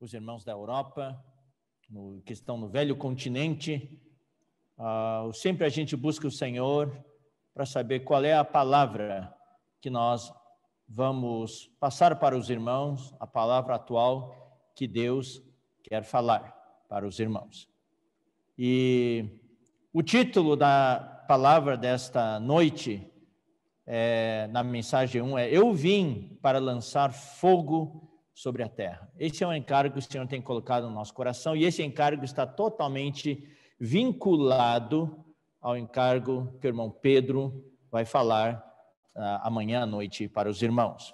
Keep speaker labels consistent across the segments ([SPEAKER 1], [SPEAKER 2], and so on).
[SPEAKER 1] os irmãos da Europa, que estão no velho continente. Sempre a gente busca o Senhor para saber qual é a palavra que nós vamos passar para os irmãos, a palavra atual que Deus quer falar para os irmãos. E o título da palavra desta noite, na mensagem 1, é: Eu vim para lançar fogo sobre a terra. Esse é um encargo que o Senhor tem colocado no nosso coração, e esse encargo está totalmente vinculado ao encargo que o irmão Pedro vai falar amanhã à noite para os irmãos.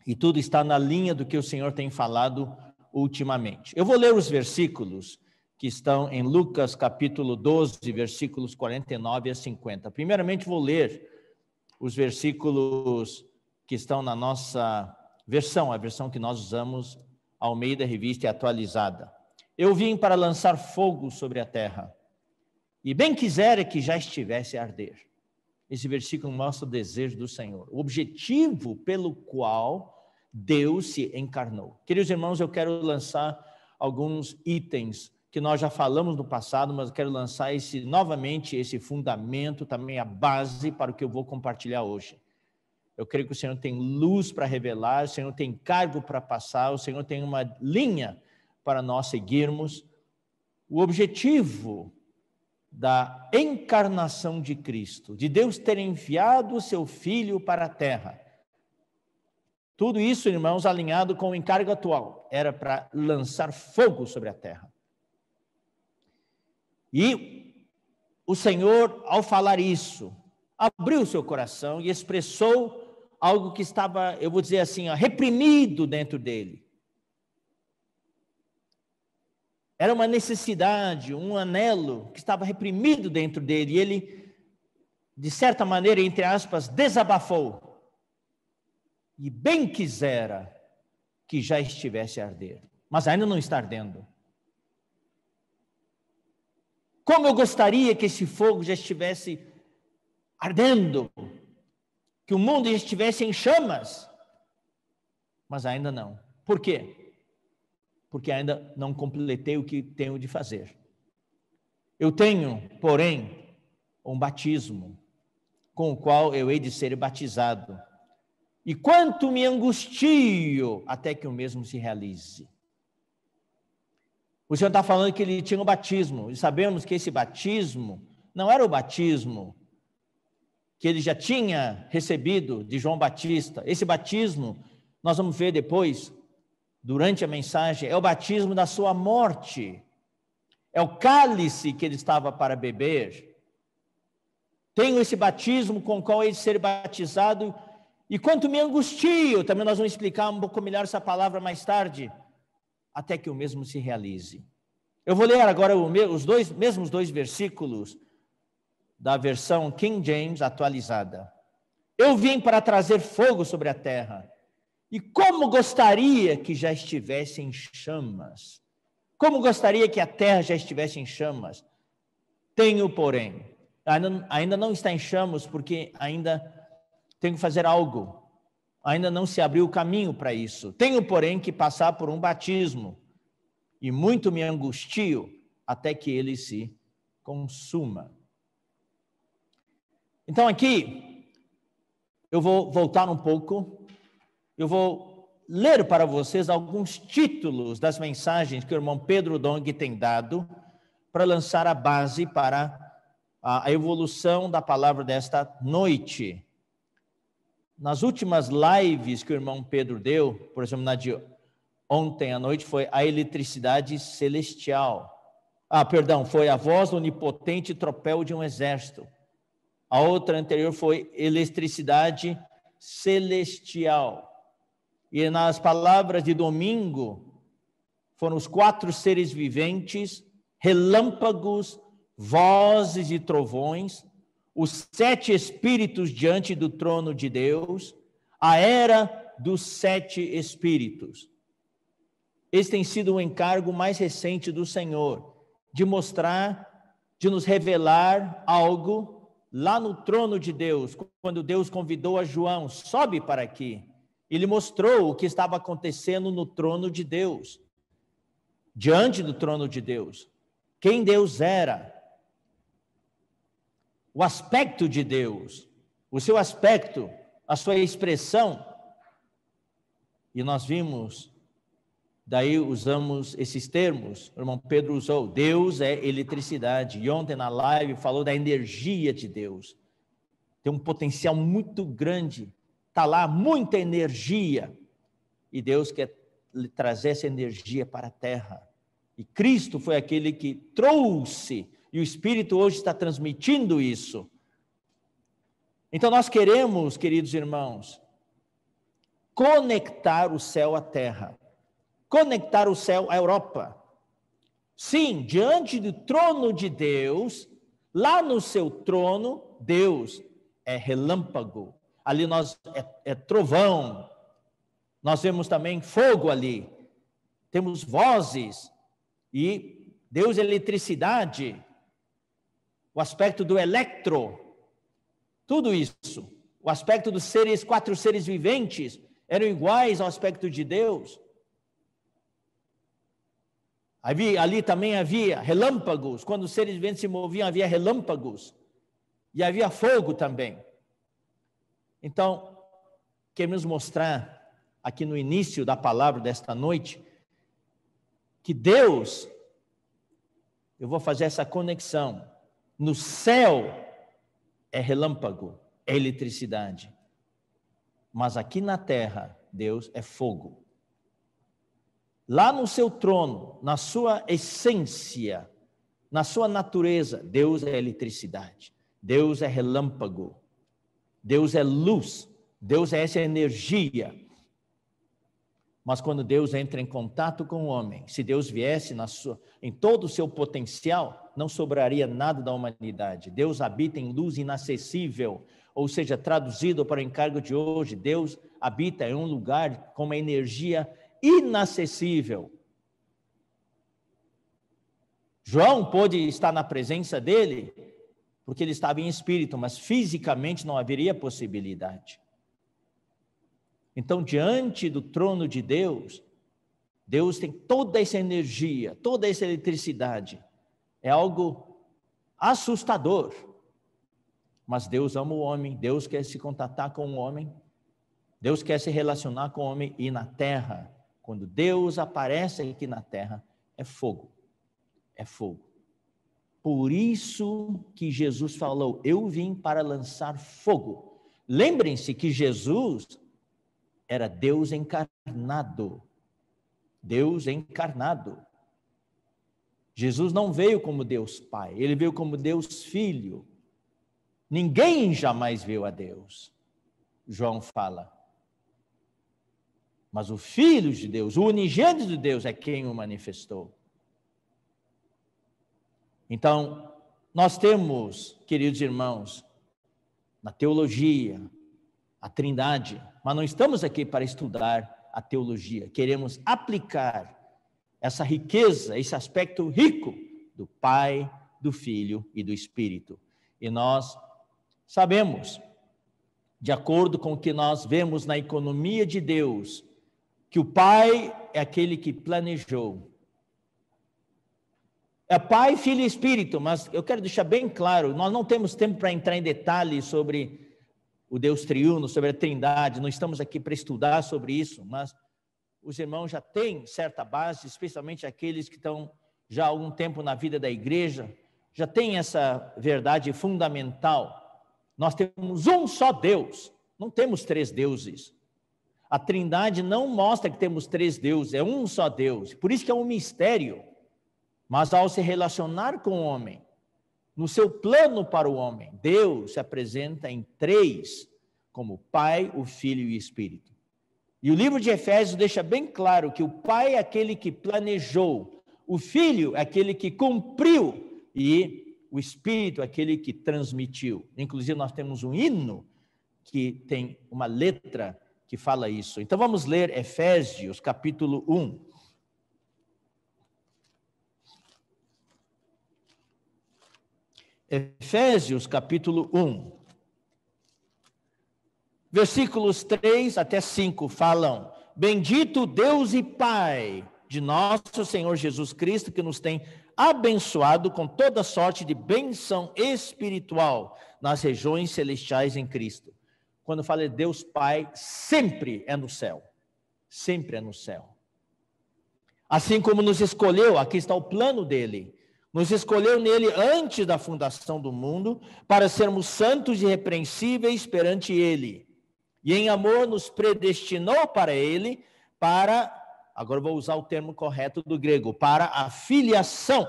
[SPEAKER 1] E tudo está na linha do que o Senhor tem falado ultimamente. Eu vou ler os versículos que estão em Lucas capítulo 12, versículos 49 a 50. Primeiramente vou ler os versículos que estão na nossa versão, a versão que nós usamos, Almeida Revista e Atualizada. Eu vim para lançar fogo sobre a terra, e bem quisera que já estivesse a arder. Esse versículo mostra o desejo do Senhor, o objetivo pelo qual Deus se encarnou. Queridos irmãos, eu quero lançar alguns itens que nós já falamos no passado, mas eu quero lançar novamente esse fundamento, também a base para o que eu vou compartilhar hoje. Eu creio que o Senhor tem luz para revelar, o Senhor tem cargo para passar, o Senhor tem uma linha para nós seguirmos. O objetivo da encarnação de Cristo, de Deus ter enviado o seu Filho para a terra. Tudo isso, irmãos, alinhado com o encargo atual, era para lançar fogo sobre a terra. E o Senhor, ao falar isso, abriu o seu coração e expressou algo que estava, eu vou dizer assim, reprimido dentro dele. Era uma necessidade, um anelo que estava reprimido dentro dele. E ele, de certa maneira, entre aspas, desabafou. E bem quisera que já estivesse a arder. Mas ainda não está ardendo. Como eu gostaria que esse fogo já estivesse ardendo, que o mundo já estivesse em chamas, mas ainda não. Por quê? Porque ainda não completei o que tenho de fazer. Eu tenho, porém, um batismo, com o qual eu hei de ser batizado. E quanto me angustio até que o mesmo se realize. O Senhor está falando que ele tinha um batismo, e sabemos que esse batismo não era o batismo que ele já tinha recebido de João Batista. Esse batismo, nós vamos ver depois, durante a mensagem, é o batismo da sua morte. É o cálice que ele estava para beber. Tenho esse batismo com o qual ele ser batizado, e quanto me angustio, também nós vamos explicar um pouco melhor essa palavra mais tarde, até que o mesmo se realize. Eu vou ler agora os mesmos dois versículos da versão King James atualizada. Eu vim para trazer fogo sobre a terra, e como gostaria que já estivesse em chamas. Como gostaria que a terra já estivesse em chamas. Tenho, porém, ainda não está em chamas, porque ainda tenho que fazer algo. Ainda não se abriu o caminho para isso. Tenho, porém, que passar por um batismo, e muito me angustio até que ele se consuma. Então aqui, eu vou voltar um pouco, eu vou ler para vocês alguns títulos das mensagens que o irmão Pedro Dong tem dado para lançar a base para a evolução da palavra desta noite. Nas últimas lives que o irmão Pedro deu, por exemplo, na de ontem à noite, foi a eletricidade celestial. Foi a voz onipotente e tropel de um exército. A outra anterior foi eletricidade celestial. E nas palavras de domingo, foram os 4 seres viventes, relâmpagos, vozes e trovões, os 7 espíritos diante do trono de Deus, a era dos 7 espíritos. Esse tem sido o encargo mais recente do Senhor, de mostrar, de nos revelar algo lá no trono de Deus. Quando Deus convidou a João, sobe para aqui, ele mostrou o que estava acontecendo no trono de Deus. diante do trono de Deus, quem Deus era, o aspecto de Deus, o seu aspecto, a sua expressão. E nós vimos, daí usamos esses termos, o irmão Pedro usou, Deus é eletricidade. E ontem na live falou da energia de Deus. Tem um potencial muito grande, está lá muita energia. E Deus quer trazer essa energia para a terra. E Cristo foi aquele que trouxe, e o Espírito hoje está transmitindo isso. Então nós queremos, queridos irmãos, conectar o céu à terra, conectar o céu à Europa. Sim, diante do trono de Deus, lá no seu trono, Deus é relâmpago, ali é trovão, nós vemos também fogo ali, temos vozes, e Deus é eletricidade, o aspecto do electro, tudo isso, o aspecto dos seres, 4 seres viventes, eram iguais ao aspecto de Deus. Ali também havia relâmpagos, quando os seres viventes se moviam, havia relâmpagos, e havia fogo também. Então, queremos mostrar aqui no início da palavra desta noite, que Deus, eu vou fazer essa conexão, no céu é relâmpago, é eletricidade, mas aqui na terra, Deus é fogo. Lá no seu trono, na sua essência, na sua natureza, Deus é eletricidade, Deus é relâmpago, Deus é luz, Deus é essa energia. Mas quando Deus entra em contato com o homem, se Deus viesse em todo o seu potencial, não sobraria nada da humanidade. Deus habita em luz inacessível, ou seja, traduzido para o encargo de hoje, Deus habita em um lugar com uma energia inacessível. João pôde estar na presença dele, porque ele estava em espírito, mas fisicamente não haveria possibilidade. Então, diante do trono de Deus, Deus tem toda essa energia, toda essa eletricidade. É algo assustador. Mas Deus ama o homem, Deus quer se contatar com o homem, Deus quer se relacionar com o homem. E na terra, quando Deus aparece aqui na terra, é fogo. É fogo. Por isso que Jesus falou, eu vim para lançar fogo. Lembrem-se que Jesus era Deus encarnado. Deus encarnado. Jesus não veio como Deus Pai, ele veio como Deus Filho. Ninguém jamais viu a Deus, João fala. Mas o Filho de Deus, o unigênito de Deus é quem o manifestou. Então, nós temos, queridos irmãos, na teologia, a Trindade, mas não estamos aqui para estudar a teologia, queremos aplicar essa riqueza, esse aspecto rico do Pai, do Filho e do Espírito. E nós sabemos, de acordo com o que nós vemos na economia de Deus, que o Pai é aquele que planejou. É Pai, Filho e Espírito, mas eu quero deixar bem claro, nós não temos tempo para entrar em detalhes sobre o Deus triuno, sobre a Trindade, não estamos aqui para estudar sobre isso, mas os irmãos já têm certa base, especialmente aqueles que estão já há algum tempo na vida da igreja, já têm essa verdade fundamental. Nós temos um só Deus, não temos 3 deuses. A Trindade não mostra que temos 3 deuses, é um só Deus, por isso que é um mistério. Mas ao se relacionar com o homem, no seu plano para o homem, Deus se apresenta em 3, como o Pai, o Filho e o Espírito. E o livro de Efésios deixa bem claro que o Pai é aquele que planejou, o Filho é aquele que cumpriu e o Espírito é aquele que transmitiu. Inclusive nós temos um hino que tem uma letra que fala isso. Então vamos ler Efésios capítulo 1. Efésios capítulo 1, versículos 3 até 5 falam: Bendito Deus e Pai de nosso Senhor Jesus Cristo, que nos tem abençoado com toda sorte de bênção espiritual nas regiões celestiais em Cristo. Quando fala de Deus Pai, sempre é no céu. Sempre é no céu. Assim como nos escolheu, aqui está o plano dele, nos escolheu nele antes da fundação do mundo, para sermos santos e irrepreensíveis perante ele. E em amor nos predestinou para ele, agora vou usar o termo correto do grego, para a filiação,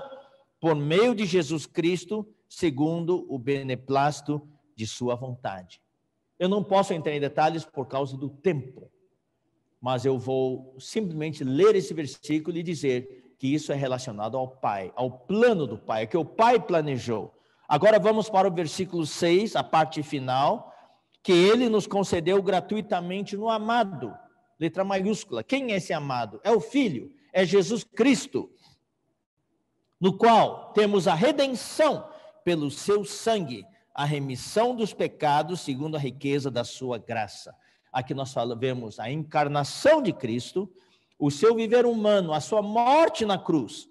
[SPEAKER 1] por meio de Jesus Cristo, segundo o beneplácito de sua vontade. Eu não posso entrar em detalhes por causa do tempo, mas eu vou simplesmente ler esse versículo e dizer que isso é relacionado ao Pai, ao plano do Pai, que o Pai planejou. Agora vamos para o versículo 6, a parte final, que ele nos concedeu gratuitamente no amado, letra maiúscula. Quem é esse amado? É o Filho, é Jesus Cristo, no qual temos a redenção pelo seu sangue, a remissão dos pecados segundo a riqueza da sua graça. Aqui nós vemos a encarnação de Cristo, o seu viver humano, a sua morte na cruz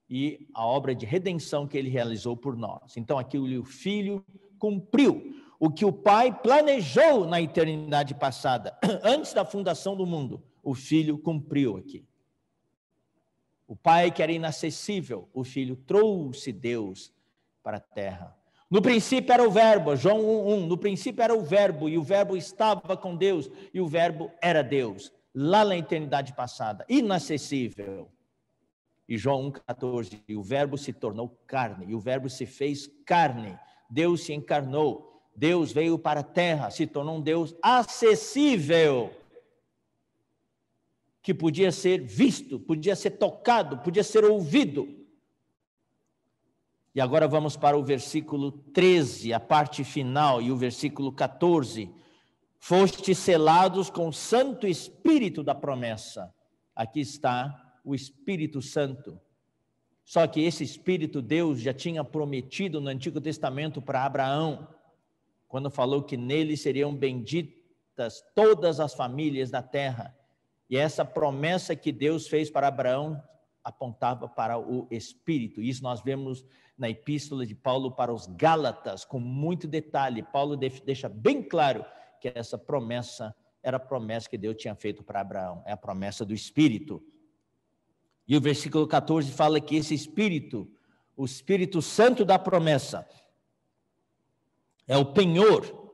[SPEAKER 1] e a obra de redenção que ele realizou por nós. Então aqui o Filho cumpriu o que o Pai planejou na eternidade passada, antes da fundação do mundo. O Filho cumpriu aqui. O Pai, que era inacessível, o Filho trouxe Deus para a terra. No princípio era o verbo, João 1:1, no princípio era o verbo, e o verbo estava com Deus, e o verbo era Deus, lá na eternidade passada, inacessível. E João 1:14, e o verbo se tornou carne, e o verbo se fez carne, Deus se encarnou, Deus veio para a terra, se tornou um Deus acessível, que podia ser visto, podia ser tocado, podia ser ouvido. E agora vamos para o versículo 13, a parte final, e o versículo 14. Fostes selados com o Santo Espírito da promessa. Aqui está o Espírito Santo. Só que esse Espírito Deus já tinha prometido no Antigo Testamento para Abraão, quando falou que nele seriam benditas todas as famílias da terra. E essa promessa que Deus fez para Abraão apontava para o Espírito. Isso nós vemos na epístola de Paulo para os Gálatas, com muito detalhe. Paulo deixa bem claro que essa promessa era a promessa que Deus tinha feito para Abraão, é a promessa do Espírito. E o versículo 14 fala que esse Espírito, o Espírito Santo da promessa, é o penhor,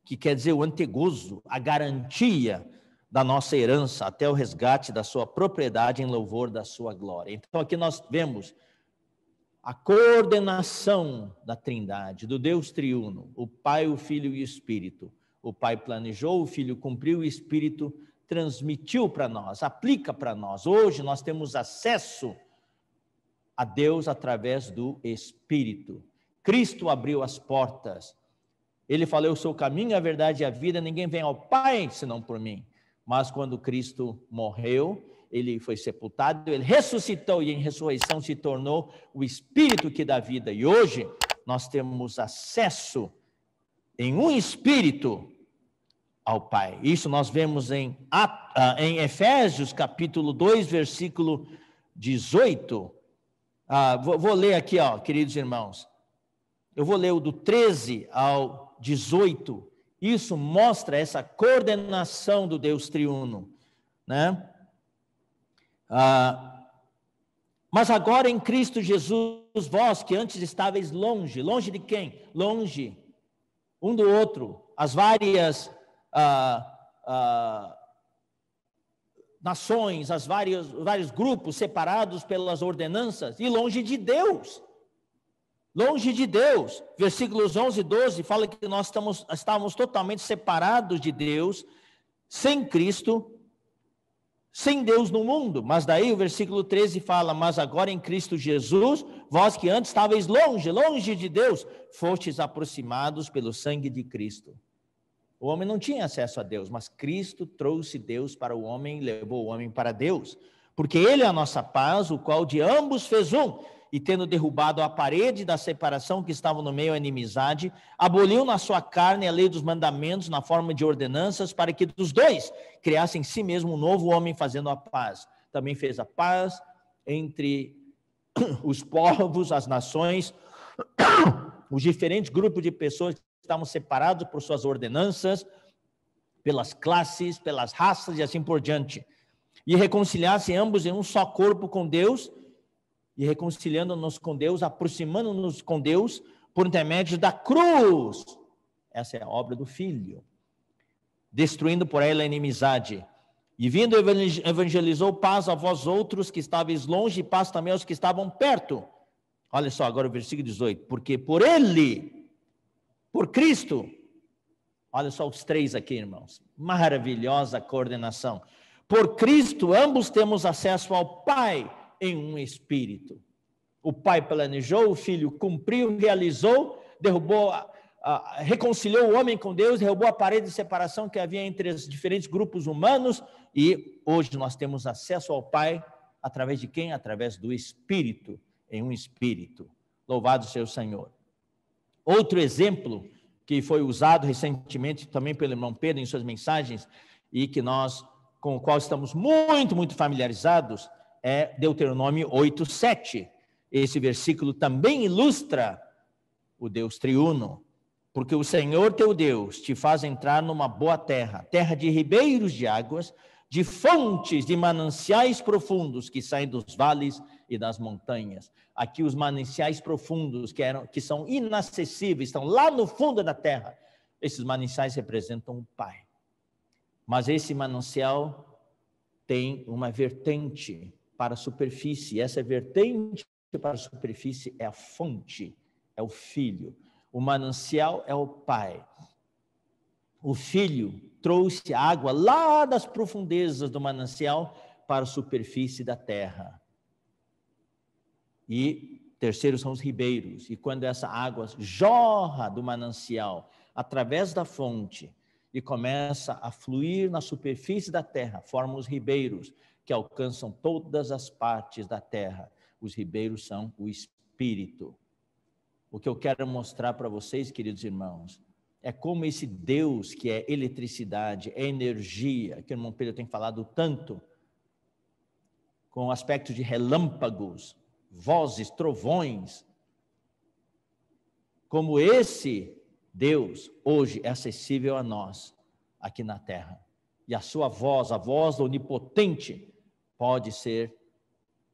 [SPEAKER 1] que quer dizer o antegozo, a garantia da nossa herança até o resgate da sua propriedade em louvor da sua glória. Então aqui nós vemos a coordenação da Trindade, do Deus triuno, o Pai, o Filho e o Espírito. O Pai planejou, o Filho cumpriu, o Espírito transmitiu para nós, aplica para nós. Hoje nós temos acesso a Deus através do Espírito. Cristo abriu as portas. Ele falou, eu sou o caminho, a verdade e a vida, ninguém vem ao Pai senão por mim. Mas quando Cristo morreu, ele foi sepultado, ele ressuscitou e em ressurreição se tornou o Espírito que dá vida. E hoje nós temos acesso em um Espírito ao Pai. Isso nós vemos em Efésios capítulo 2, versículo 18. Vou ler aqui, queridos irmãos. Eu vou ler o do 13 ao 18. Isso mostra essa coordenação do Deus triuno, né? Mas agora em Cristo Jesus, vós que antes estáveis longe, longe de quem? Longe um do outro, as várias nações, vários grupos separados pelas ordenanças e longe de Deus. Longe de Deus. Versículos 11 e 12 fala que nós estávamos totalmente separados de Deus, sem Cristo, sem Deus no mundo. Mas daí o versículo 13 fala, mas agora em Cristo Jesus, vós que antes estáveis longe, longe de Deus, fostes aproximados pelo sangue de Cristo. O homem não tinha acesso a Deus, mas Cristo trouxe Deus para o homem e levou o homem para Deus. Porque ele é a nossa paz, o qual de ambos fez um, e tendo derrubado a parede da separação que estava no meio da inimizade, aboliu na sua carne a lei dos mandamentos na forma de ordenanças, para que dos dois criassem em si mesmo um novo homem fazendo a paz, também fez a paz entre os povos, as nações, os diferentes grupos de pessoas que estavam separados por suas ordenanças, pelas classes, pelas raças e assim por diante. E reconciliasse ambos em um só corpo com Deus, e reconciliando-nos com Deus, aproximando-nos com Deus, por intermédio da cruz. Essa é a obra do Filho. Destruindo por ela a inimizade. E vindo evangelizou paz a vós outros que estáveis longe, e paz também aos que estavam perto. Olha só agora o versículo 18. Porque por ele, por Cristo, olha só os três aqui, irmãos. Maravilhosa coordenação. Por Cristo, ambos temos acesso ao Pai em um Espírito. O Pai planejou, o Filho cumpriu, realizou, derrubou, reconciliou o homem com Deus, derrubou a parede de separação que havia entre os diferentes grupos humanos, e hoje nós temos acesso ao Pai através de quem? Através do Espírito, em um Espírito. Louvado seja o Senhor. Outro exemplo que foi usado recentemente também pelo irmão Pedro em suas mensagens, e que nós, com o qual estamos muito familiarizados, é Deuteronômio 8:7. Esse versículo também ilustra o Deus triuno. Porque o Senhor teu Deus te faz entrar numa boa terra, terra de ribeiros de águas, de fontes, de mananciais profundos que saem dos vales e das montanhas. Aqui os mananciais profundos que são inacessíveis, estão lá no fundo da terra. Esses mananciais representam o Pai. Mas esse manancial tem uma vertente para a superfície. Essa vertente para a superfície é a fonte, é o Filho. O manancial é o Pai. O Filho trouxe água lá das profundezas do manancial para a superfície da terra. E terceiro são os ribeiros. E quando essa água jorra do manancial através da fonte e começa a fluir na superfície da terra, formam os ribeiros que alcançam todas as partes da terra. Os ribeiros são o Espírito. O que eu quero mostrar para vocês, queridos irmãos, é como esse Deus que é eletricidade, é energia, que o irmão Pedro tem falado tanto, com aspectos de relâmpagos, vozes, trovões, como esse Deus hoje é acessível a nós, aqui na terra. E a sua voz, a voz do Onipotente, pode ser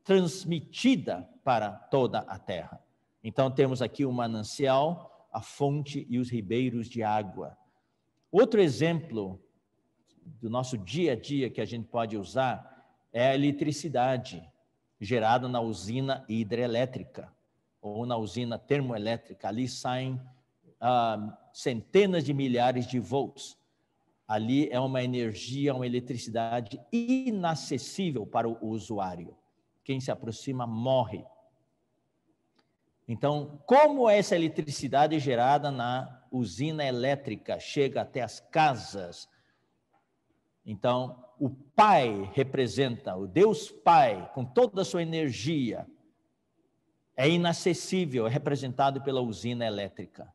[SPEAKER 1] transmitida para toda a terra. Então temos aqui o manancial, a fonte e os ribeiros de água. Outro exemplo do nosso dia a dia que a gente pode usar é a eletricidade gerada na usina hidrelétrica ou na usina termoelétrica. Ali saem centenas de milhares de volts. Ali é uma energia, uma eletricidade inacessível para o usuário. Quem se aproxima morre. Então, como essa eletricidade gerada na usina elétrica chega até as casas? Então, o Pai representa, o Deus Pai, com toda a sua energia, é inacessível, é representado pela usina elétrica.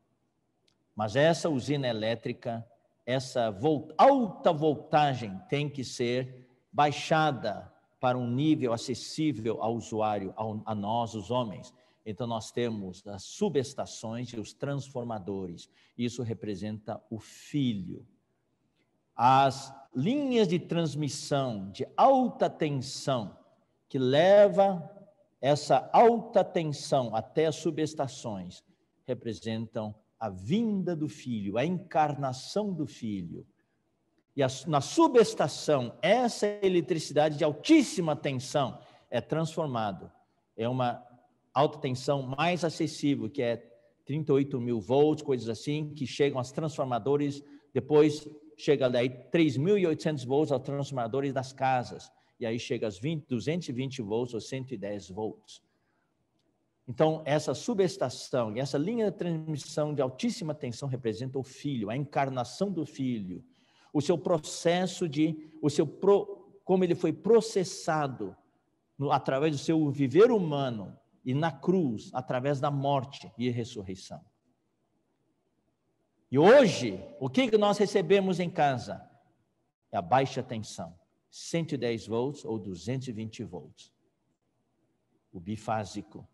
[SPEAKER 1] Mas essa usina elétrica, essa alta voltagem tem que ser baixada para um nível acessível ao usuário, a nós, os homens. Então, nós temos as subestações e os transformadores. Isso representa o Filho. As linhas de transmissão de alta tensão, que leva essa alta tensão até as subestações, representam a vinda do Filho, a encarnação do Filho. E na subestação, essa eletricidade de altíssima tensão é transformado. É uma alta tensão mais acessível, que é 38 mil volts, coisas assim, que chegam aos transformadores, depois chega daí 3.800 volts aos transformadores das casas, e aí chega aos 220 volts ou 110 volts. Então, essa subestação e essa linha de transmissão de altíssima tensão representa o Filho, a encarnação do Filho, o seu processo como ele foi processado através do seu viver humano e na cruz, através da morte e ressurreição. E hoje, o que nós recebemos em casa? É a baixa tensão. 110 volts ou 220 volts. O bifásico.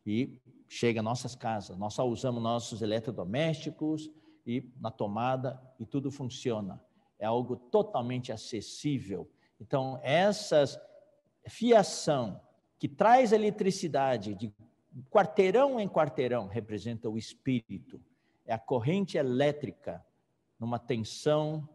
[SPEAKER 1] E chega às nossas casas. Nós só usamos nossos eletrodomésticos e na tomada e tudo funciona. É algo totalmente acessível. Então, essa fiação que traz eletricidade de quarteirão em quarteirão representa o espírito. É a corrente elétrica numa tensão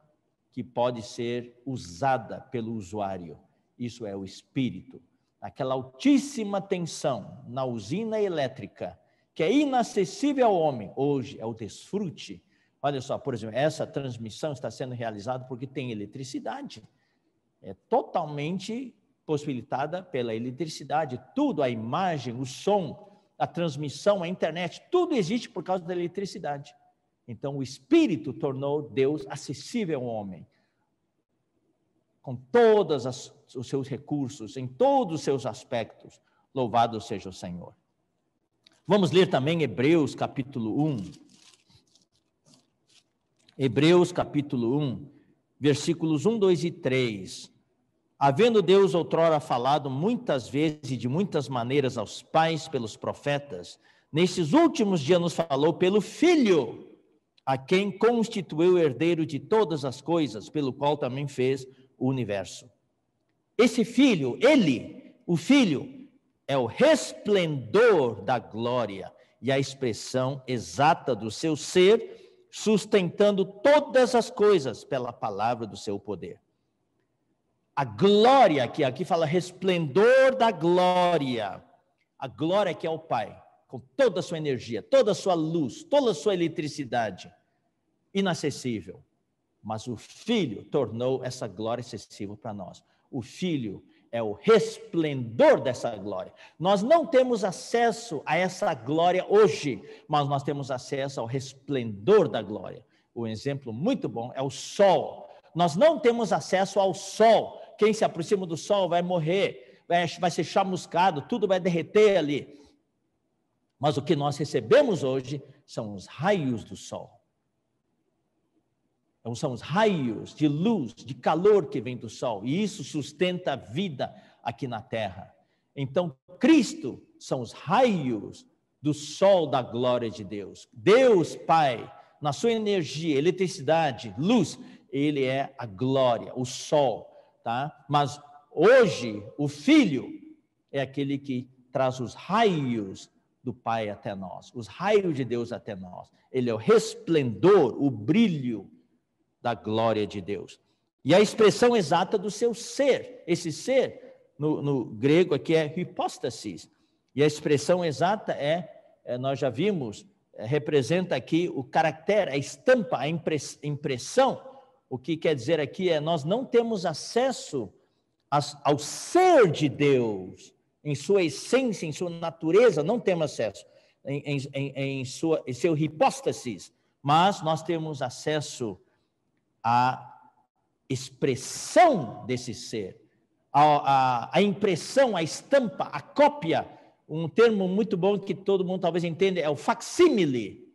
[SPEAKER 1] que pode ser usada pelo usuário. Isso é o espírito. Aquela altíssima tensão na usina elétrica, que é inacessível ao homem, hoje é o desfrute. Olha só, por exemplo, essa transmissão está sendo realizada porque tem eletricidade. É totalmente possibilitada pela eletricidade. Tudo, a imagem, o som, a transmissão, a internet, tudo existe por causa da eletricidade. Então, o Espírito tornou Deus acessível ao homem, com todos os seus recursos, em todos os seus aspectos. Louvado seja o Senhor. Vamos ler também Hebreus capítulo 1. Hebreus capítulo 1, versículos 1, 2 e 3. Havendo Deus outrora falado muitas vezes e de muitas maneiras aos pais pelos profetas, nesses últimos dias nos falou pelo Filho, a quem constituiu herdeiro de todas as coisas, pelo qual também fez o universo. Esse Filho, ele, o Filho, é o resplendor da glória e a expressão exata do seu ser, sustentando todas as coisas pela palavra do seu poder. A glória, que aqui fala resplendor da glória, a glória que é o Pai, com toda a sua energia, toda a sua luz, toda a sua eletricidade, inacessível. Mas o Filho tornou essa glória acessível para nós. O Filho é o resplendor dessa glória. Nós não temos acesso a essa glória hoje, mas nós temos acesso ao resplendor da glória. Um exemplo muito bom é o sol. Nós não temos acesso ao sol. Quem se aproxima do sol vai morrer, vai ser chamuscado, tudo vai derreter ali. Mas o que nós recebemos hoje são os raios do sol. Então, são os raios de luz, de calor que vem do sol. E isso sustenta a vida aqui na terra. Então, Cristo são os raios do sol da glória de Deus. Deus, Pai, na sua energia, eletricidade, luz, Ele é a glória, o sol, tá? Mas hoje, o Filho é aquele que traz os raios do Pai até nós, os raios de Deus até nós. Ele é o resplendor, o brilho da glória de Deus. E a expressão exata do seu ser, esse ser, no grego aqui é hipóstasis, e a expressão exata nós já vimos, representa aqui o caráter, a estampa, a impressão. O que quer dizer aqui nós não temos acesso ao ser de Deus, em sua essência, em sua natureza, não temos acesso, em seu hipóstasis, mas nós temos acesso a expressão desse ser, a impressão, a estampa, a cópia. Um termo muito bom que todo mundo talvez entenda é o facsímile,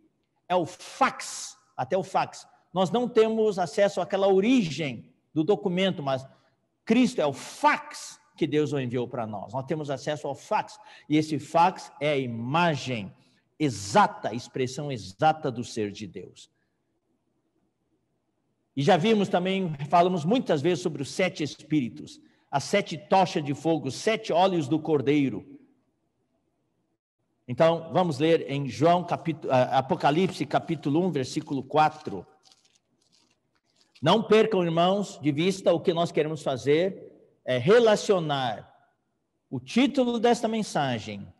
[SPEAKER 1] é o fax, até o fax. Nós não temos acesso àquela origem do documento, mas Cristo é o fax que Deus enviou para nós. Nós temos acesso ao fax, e esse fax é a imagem exata, a expressão exata do ser de Deus. E já vimos também, falamos muitas vezes sobre os 7 espíritos, as 7 tochas de fogo, os 7 óleos do cordeiro. Então, vamos ler em Apocalipse, capítulo 1, versículo 4. Não percam, irmãos, de vista o que nós queremos fazer, é relacionar o título desta mensagem.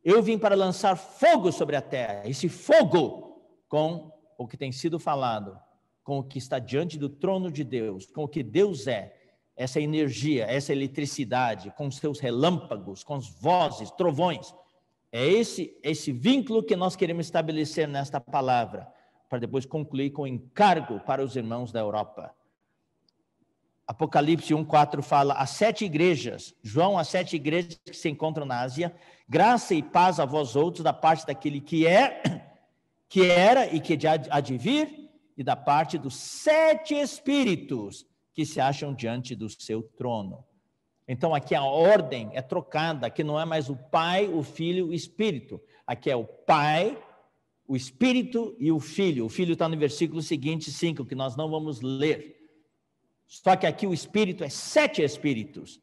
[SPEAKER 1] Eu vim para lançar fogo sobre a terra, esse fogo com o que tem sido falado, com o que está diante do trono de Deus, com o que Deus é, essa energia, essa eletricidade, com os seus relâmpagos, com as vozes, trovões. É esse vínculo que nós queremos estabelecer nesta palavra, para depois concluir com o encargo para os irmãos da Europa. Apocalipse 1:4 fala, as 7 igrejas, João, as 7 igrejas que se encontram na Ásia, graça e paz a vós outros, da parte daquele que é, que era e que há de vir, e da parte dos 7 espíritos que se acham diante do seu trono. Então, aqui a ordem é trocada, aqui não é mais o Pai, o Filho e o Espírito. Aqui é o Pai, o Espírito e o Filho. O Filho está no versículo seguinte, 5, que nós não vamos ler. Só que aqui o Espírito é 7 Espíritos.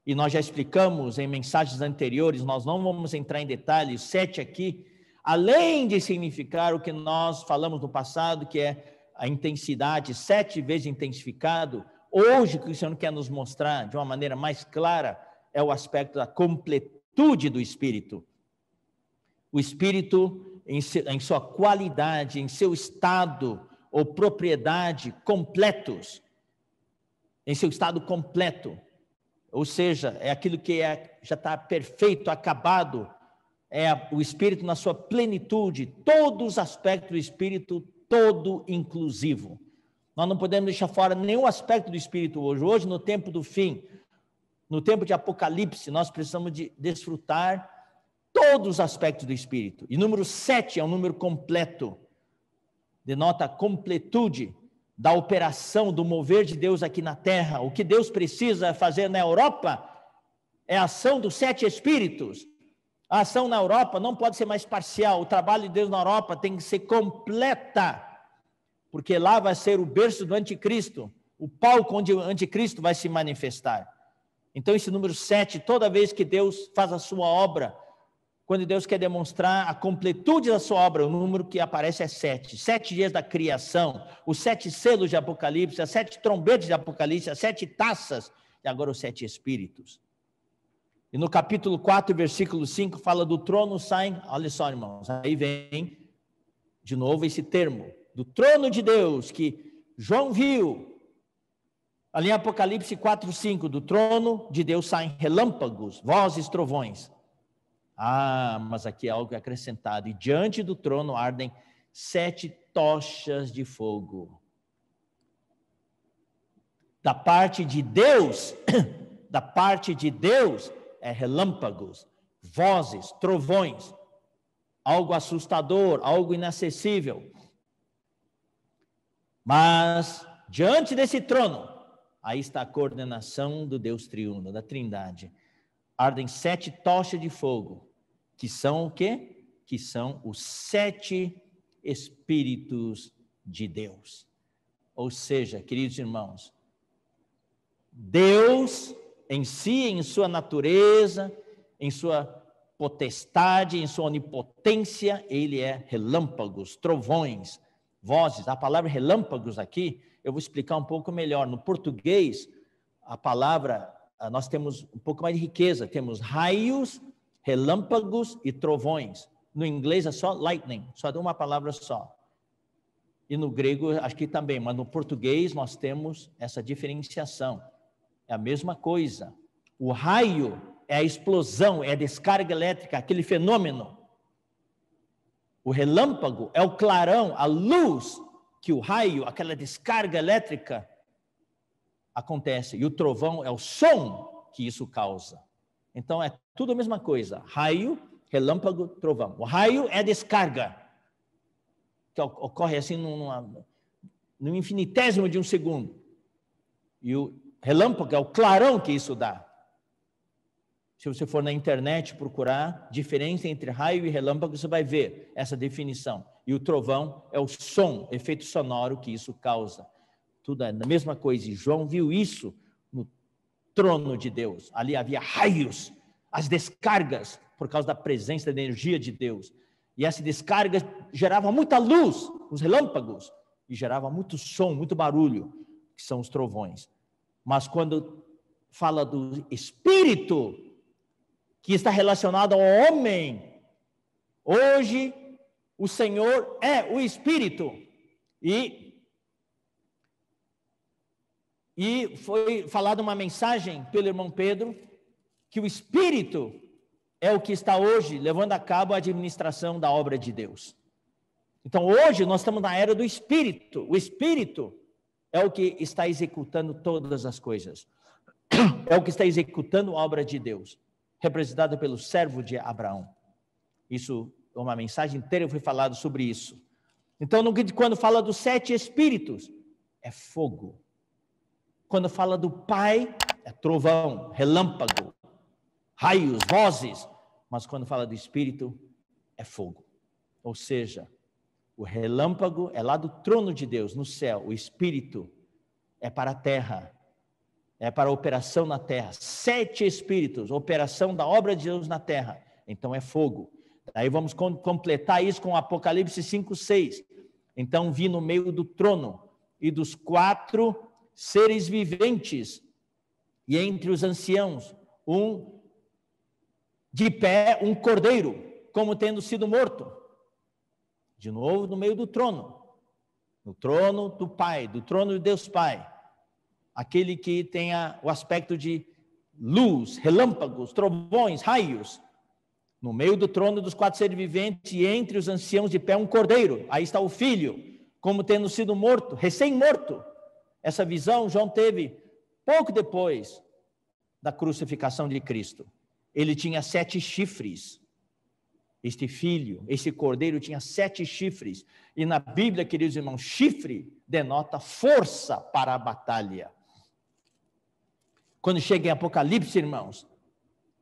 [SPEAKER 1] E nós já explicamos em mensagens anteriores, nós não vamos entrar em detalhes, 7 aqui, além de significar o que nós falamos no passado, que é a intensidade, 7 vezes intensificado. Hoje, o que o Senhor quer nos mostrar de uma maneira mais clara é o aspecto da completude do Espírito. O Espírito, em sua qualidade, em seu estado ou propriedade completos, em seu estado completo, ou seja, é aquilo que já está perfeito, acabado, é o Espírito na sua plenitude, todos os aspectos do Espírito, todo inclusivo. Nós não podemos deixar fora nenhum aspecto do Espírito hoje. Hoje, no tempo do fim, no tempo de Apocalipse, nós precisamos de desfrutar todos os aspectos do Espírito. E número 7 é um número completo, denota a completude da operação, do mover de Deus aqui na terra. O que Deus precisa fazer na Europa é a ação dos 7 Espíritos. A ação na Europa não pode ser mais parcial. O trabalho de Deus na Europa tem que ser completa, porque lá vai ser o berço do anticristo, o palco onde o anticristo vai se manifestar. Então esse número 7, toda vez que Deus faz a sua obra, quando Deus quer demonstrar a completude da sua obra, o número que aparece é 7. 7 dias da criação, os 7 selos de Apocalipse, as 7 trombetas de Apocalipse, as 7 taças, e agora os 7 Espíritos. E no capítulo 4, versículo 5, fala do trono saem, olha só, irmãos, aí vem de novo esse termo, do trono de Deus, que João viu, ali em Apocalipse 4, 5, do trono de Deus saem relâmpagos, vozes, trovões. Ah, mas aqui é algo acrescentado, e diante do trono ardem 7 tochas de fogo. Da parte de Deus, é relâmpagos, vozes, trovões, algo assustador, algo inacessível. Mas, diante desse trono, aí está a coordenação do Deus triuno, da Trindade. Ardem 7 tochas de fogo, que são o quê? Que são os 7 Espíritos de Deus. Ou seja, queridos irmãos, Deus em si, em sua natureza, em sua potestade, em sua onipotência, ele é relâmpagos, trovões, vozes. A palavra relâmpagos aqui, eu vou explicar um pouco melhor. No português, a palavra, nós temos um pouco mais de riqueza, temos raios, relâmpagos e trovões. No inglês é só lightning, só de uma palavra só. E no grego, acho que também, mas no português nós temos essa diferenciação. É a mesma coisa. O raio é a explosão, é a descarga elétrica, aquele fenômeno. O relâmpago é o clarão, a luz que o raio, aquela descarga elétrica, acontece. E o trovão é o som que isso causa. Então é tudo a mesma coisa. Raio, relâmpago, trovão. O raio é a descarga, que ocorre assim num infinitésimo de um segundo. E o relâmpago é o clarão que isso dá. Se você for na internet procurar diferença entre raio e relâmpago, você vai ver essa definição. E o trovão é o som, efeito sonoro que isso causa. Tudo é a mesma coisa. E João viu isso no trono de Deus. Ali havia raios, as descargas, por causa da presença da energia de Deus. E essa descarga gerava muita luz, os relâmpagos, e gerava muito som, muito barulho, que são os trovões. Mas quando fala do Espírito, que está relacionado ao homem, hoje o Senhor é o Espírito. E foi falada uma mensagem pelo irmão Pedro, que o Espírito é o que está hoje levando a cabo a administração da obra de Deus. Então hoje nós estamos na era do Espírito. O Espírito é o que está executando todas as coisas. É o que está executando a obra de Deus, representada pelo servo de Abraão. Isso, uma mensagem inteira foi falado sobre isso. Então, quando fala dos 7 Espíritos, é fogo. Quando fala do Pai, é trovão, relâmpago, raios, vozes. Mas quando fala do Espírito, é fogo. Ou seja, o relâmpago é lá do trono de Deus, no céu. O Espírito é para a terra, é para a operação na terra. 7 Espíritos, operação da obra de Deus na terra. Então é fogo. Aí vamos completar isso com Apocalipse 5:6. Então vi no meio do trono e dos 4 seres viventes, e entre os anciãos, de pé, um cordeiro, como tendo sido morto. De novo, no meio do trono. No trono do Pai, do trono de Deus Pai. Aquele que tenha o aspecto de luz, relâmpagos, trovões, raios. No meio do trono dos 4 seres viventes, e entre os anciãos de pé, um cordeiro. Aí está o Filho, como tendo sido morto, recém-morto. Essa visão João teve pouco depois da crucificação de Cristo. Ele tinha 7 chifres. Este filho, esse cordeiro tinha 7 chifres. E na Bíblia, queridos irmãos, chifre denota força para a batalha. Quando chega em Apocalipse, irmãos,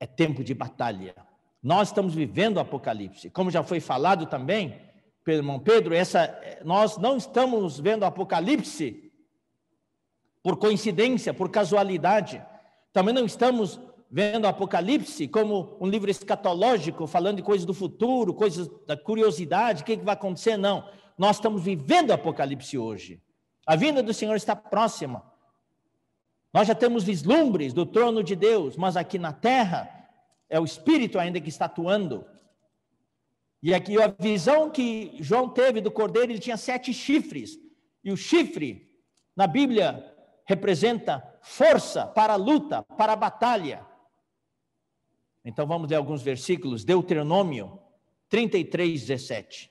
[SPEAKER 1] é tempo de batalha. Nós estamos vivendo o Apocalipse. Como já foi falado também pelo irmão Pedro, nós não estamos vendo o Apocalipse por coincidência, por casualidade. Também não estamos vendo o Apocalipse como um livro escatológico, falando de coisas do futuro, coisas da curiosidade, o que vai acontecer, não. Nós estamos vivendo o Apocalipse hoje. A vinda do Senhor está próxima. Nós já temos vislumbres do trono de Deus, mas aqui na terra é o Espírito ainda que está atuando. E aqui a visão que João teve do cordeiro, ele tinha 7 chifres. E o chifre, na Bíblia, representa força para a luta, para a batalha. Então vamos ler alguns versículos. Deuteronômio 33:17.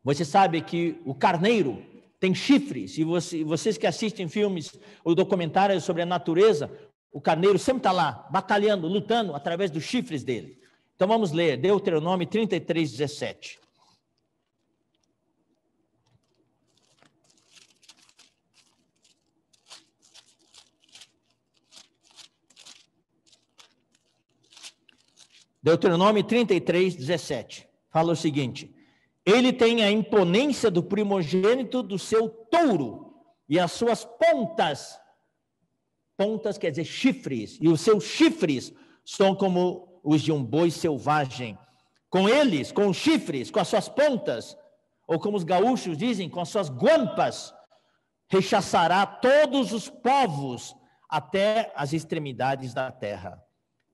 [SPEAKER 1] Você sabe que o carneiro tem chifres, e vocês que assistem filmes ou documentários sobre a natureza, o carneiro sempre está lá, batalhando, lutando através dos chifres dele. Então vamos ler Deuteronômio 33:17. Deuteronômio 33:17. Fala o seguinte: ele tem a imponência do primogênito do seu touro, e as suas pontas quer dizer chifres, e os seus chifres são como os de um boi selvagem. Com eles, com os chifres, com as suas pontas, ou como os gaúchos dizem, com as suas guampas, rechaçará todos os povos até as extremidades da terra.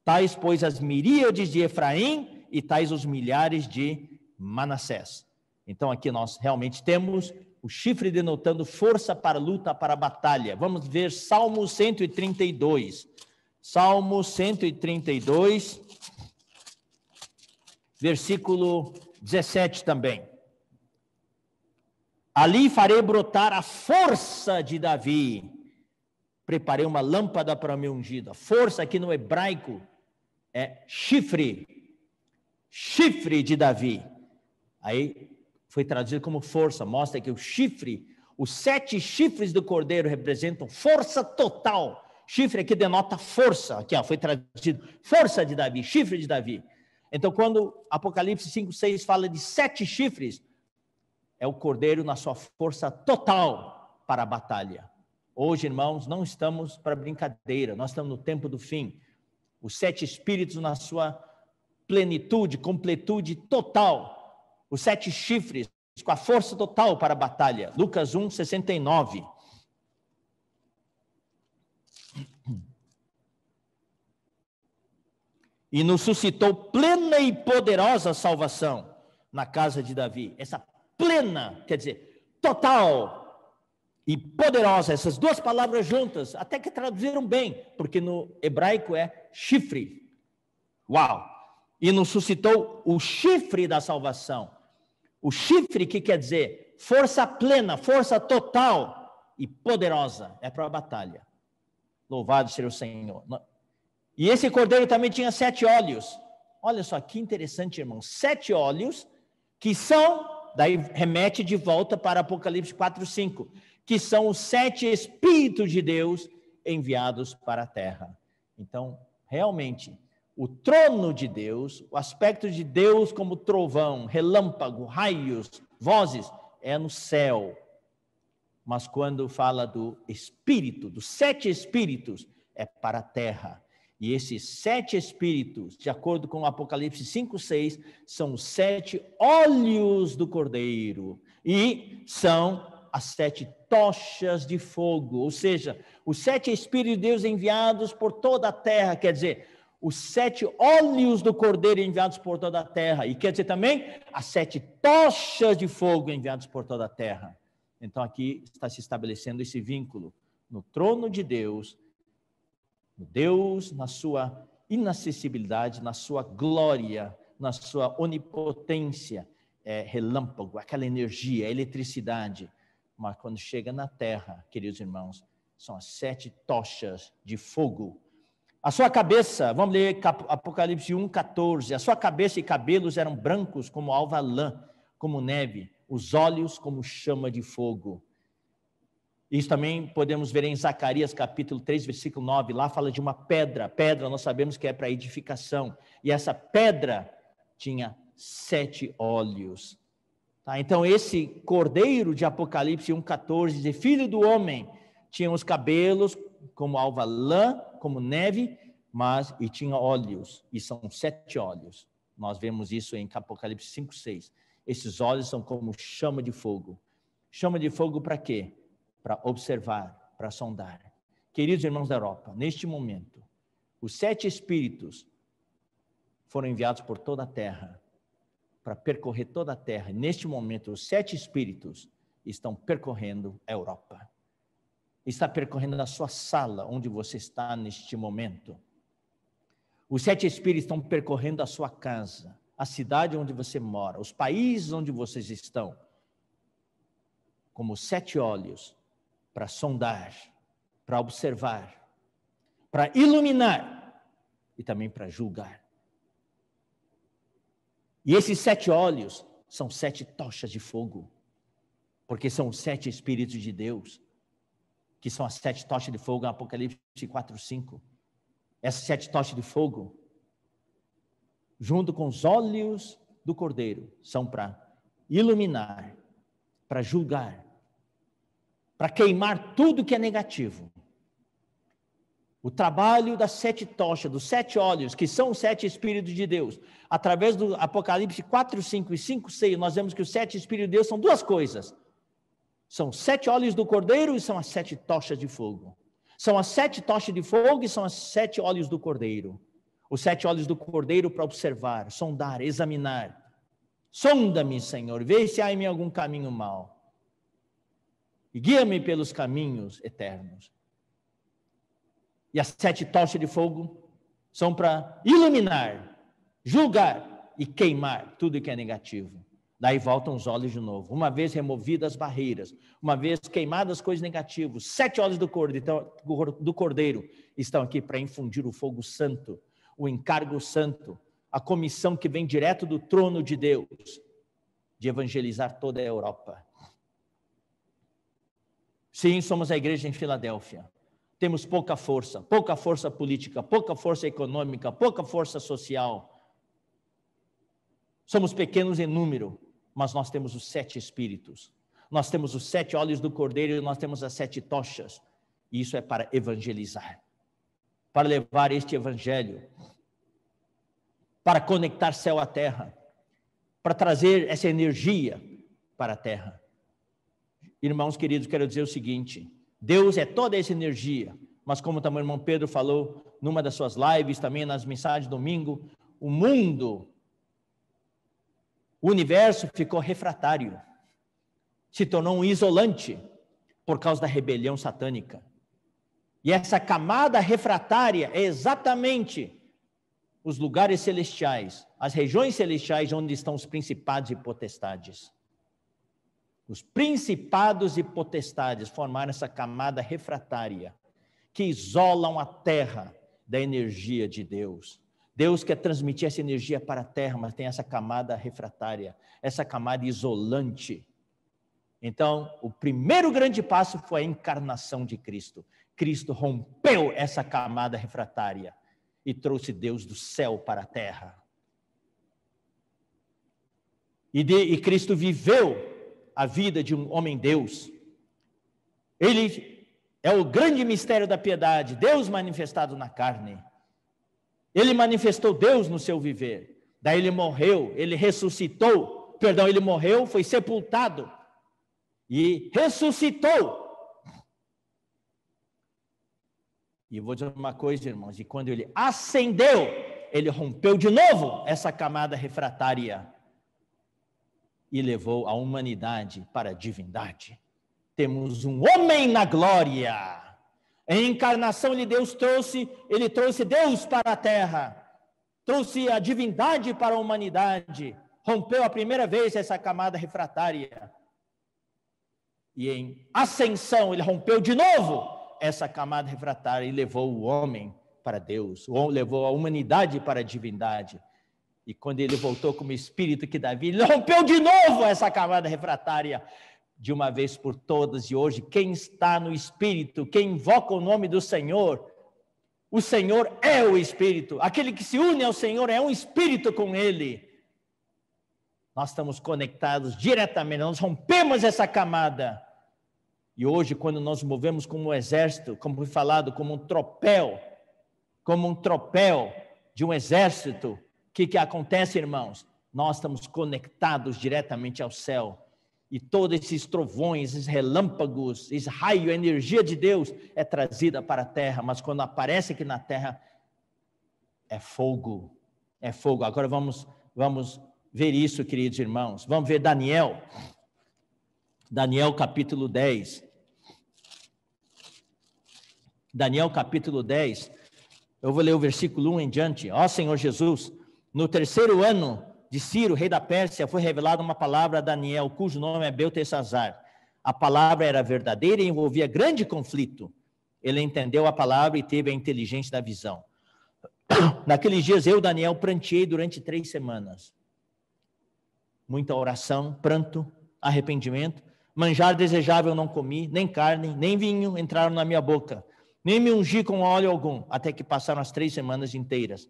[SPEAKER 1] Tais, pois, as miríades de Efraim, e tais os milhares de Manassés. Então aqui nós realmente temos o chifre denotando força para a luta, para a batalha. Vamos ver Salmo 132. Salmo 132, versículo 17 também. Ali farei brotar a força de Davi. Preparei uma lâmpada para o meu ungido. A força aqui no hebraico é chifre. Chifre de Davi. Aí foi traduzido como força. Mostra que o chifre, os 7 chifres do cordeiro representam força total. Chifre aqui denota força. Aqui foi traduzido força de Davi, chifre de Davi. Então quando Apocalipse 5:6 fala de 7 chifres, é o cordeiro na sua força total para a batalha. Hoje, irmãos, não estamos para brincadeira, nós estamos no tempo do fim. Os 7 espíritos na sua plenitude, completude total. Os 7 chifres com a força total para a batalha. Lucas 1:69. E nos suscitou plena e poderosa salvação na casa de Davi. Essa plena, quer dizer, total e poderosa, essas duas palavras juntas, até que traduziram bem, porque no hebraico é chifre. Uau! E nos suscitou o chifre da salvação. O chifre que quer dizer força plena, força total e poderosa, é para a batalha. Louvado seja o Senhor. E esse cordeiro também tinha 7 olhos. Olha só que interessante, irmão. 7 olhos que são, daí remete de volta para Apocalipse 4:5, que são os 7 Espíritos de Deus enviados para a terra. Então, realmente, o trono de Deus, o aspecto de Deus como trovão, relâmpago, raios, vozes, é no céu. Mas quando fala do Espírito, dos 7 Espíritos, é para a terra. E esses 7 Espíritos, de acordo com Apocalipse 5:6, são os 7 olhos do Cordeiro. E são as 7 tochas de fogo. Ou seja, os 7 Espíritos de Deus enviados por toda a terra. Quer dizer, os 7 olhos do Cordeiro enviados por toda a terra. E quer dizer também, as 7 tochas de fogo enviadas por toda a terra. Então aqui está se estabelecendo esse vínculo. No trono de Deus, Deus na sua inacessibilidade, na sua glória, na sua onipotência, relâmpago, aquela energia, eletricidade. Mas quando chega na terra, queridos irmãos, são as 7 tochas de fogo. A sua cabeça, vamos ler Apocalipse 1:14, a sua cabeça e cabelos eram brancos como alva lã, como neve, os olhos como chama de fogo. Isso também podemos ver em Zacarias capítulo 3, versículo 9, lá fala de uma pedra, nós sabemos que é para edificação, e essa pedra tinha 7 olhos. Tá? Então esse cordeiro de Apocalipse 1:14, diz, filho do homem, tinha os cabelos como alva lã, como neve, e tinha olhos, e são 7 olhos. Nós vemos isso em Apocalipse 5:6. Esses olhos são como chama de fogo. Chama de fogo para quê? Para observar, para sondar. Queridos irmãos da Europa, neste momento, os 7 Espíritos foram enviados por toda a terra, para percorrer toda a terra. Neste momento, os 7 Espíritos estão percorrendo a Europa. Está percorrendo a sua sala, onde você está neste momento. Os 7 Espíritos estão percorrendo a sua casa, a cidade onde você mora, os países onde vocês estão, como 7 olhos, para sondar, para observar, para iluminar e também para julgar. E esses 7 olhos são 7 tochas de fogo, porque são os 7 Espíritos de Deus, que são as 7 tochas de fogo em Apocalipse 4:5. Essas 7 tochas de fogo, junto com os olhos do Cordeiro, são para iluminar, para julgar, para queimar tudo que é negativo. O trabalho das 7 tochas, dos 7 olhos, que são os 7 Espíritos de Deus, através do Apocalipse 4:5 e 5:6, nós vemos que os 7 Espíritos de Deus são 2 coisas. São 7 olhos do Cordeiro e são as 7 tochas de fogo. São as 7 tochas de fogo e são as 7 olhos do Cordeiro. Os 7 olhos do Cordeiro para observar, sondar, examinar. Sonda-me, Senhor, vê se há em mim algum caminho mau. E guia-me pelos caminhos eternos. E as 7 tochas de fogo são para iluminar, julgar e queimar tudo que é negativo. Daí voltam os olhos de novo. Uma vez removidas as barreiras, uma vez queimadas as coisas negativas, 7 olhos do Cordeiro estão aqui para infundir o fogo santo, o encargo santo, a comissão que vem direto do trono de Deus, de evangelizar toda a Europa. Sim, somos a igreja em Filadélfia. Temos pouca força política, pouca força econômica, pouca força social. Somos pequenos em número, mas nós temos os 7 Espíritos. Nós temos os 7 olhos do Cordeiro e nós temos as 7 tochas. E isso é para evangelizar, para levar este evangelho, para conectar céu à terra, para trazer essa energia para a terra. Irmãos queridos, quero dizer o seguinte: Deus é toda essa energia, mas como também o irmão Pedro falou numa das suas lives, também nas mensagens de domingo, o mundo, o universo ficou refratário, se tornou um isolante por causa da rebelião satânica. E essa camada refratária é exatamente os lugares celestiais, as regiões celestiais onde estão os principados e potestades. Os principados e potestades formaram essa camada refratária que isolam a terra da energia de Deus. Deus quer transmitir essa energia para a terra, mas tem essa camada refratária, essa camada isolante. Então, o primeiro grande passo foi a encarnação de Cristo. Cristo rompeu essa camada refratária e trouxe Deus do céu para a terra. E Cristo viveu a vida de um homem-deus. Ele é o grande mistério da piedade, Deus manifestado na carne. Ele manifestou Deus no seu viver. Daí ele morreu, ele ressuscitou. Perdão, ele morreu, foi sepultado e ressuscitou. E eu vou dizer uma coisa, irmãos, e quando ele ascendeu, ele rompeu de novo essa camada refratária e levou a humanidade para a divindade. Temos um homem na glória. Em encarnação ele trouxe Deus para a terra, trouxe a divindade para a humanidade, rompeu a primeira vez essa camada refratária. E em ascensão ele rompeu de novo essa camada refratária e levou o homem para Deus, levou a humanidade para a divindade. E quando ele voltou como espírito que Davi, ele rompeu de novo essa camada refratária de uma vez por todas. E hoje quem está no espírito, quem invoca o nome do Senhor, o Senhor é o espírito. Aquele que se une ao Senhor é um espírito com ele. Nós estamos conectados diretamente, nós rompemos essa camada. E hoje, quando nós movemos como um exército, como foi falado, como um tropel de um exército, o que acontece, irmãos? Nós estamos conectados diretamente ao céu. E todos esses trovões, esses relâmpagos, esse raio, a energia de Deus é trazida para a terra. Mas quando aparece aqui na terra, é fogo. É fogo. Agora vamos ver isso, queridos irmãos. Vamos ver Daniel. Daniel capítulo 10. Daniel capítulo 10. Eu vou ler o versículo 1 em diante. Ó Senhor Jesus, no terceiro ano de Ciro, rei da Pérsia, foi revelada uma palavra a Daniel, cujo nome é Beltesazar. A palavra era verdadeira e envolvia grande conflito. Ele entendeu a palavra e teve a inteligência da visão. Naqueles dias eu, Daniel, pranteei durante 3 semanas. Muita oração, pranto, arrependimento. Manjar desejável não comi, nem carne, nem vinho entraram na minha boca. Nem me ungi com óleo algum, até que passaram as 3 semanas inteiras.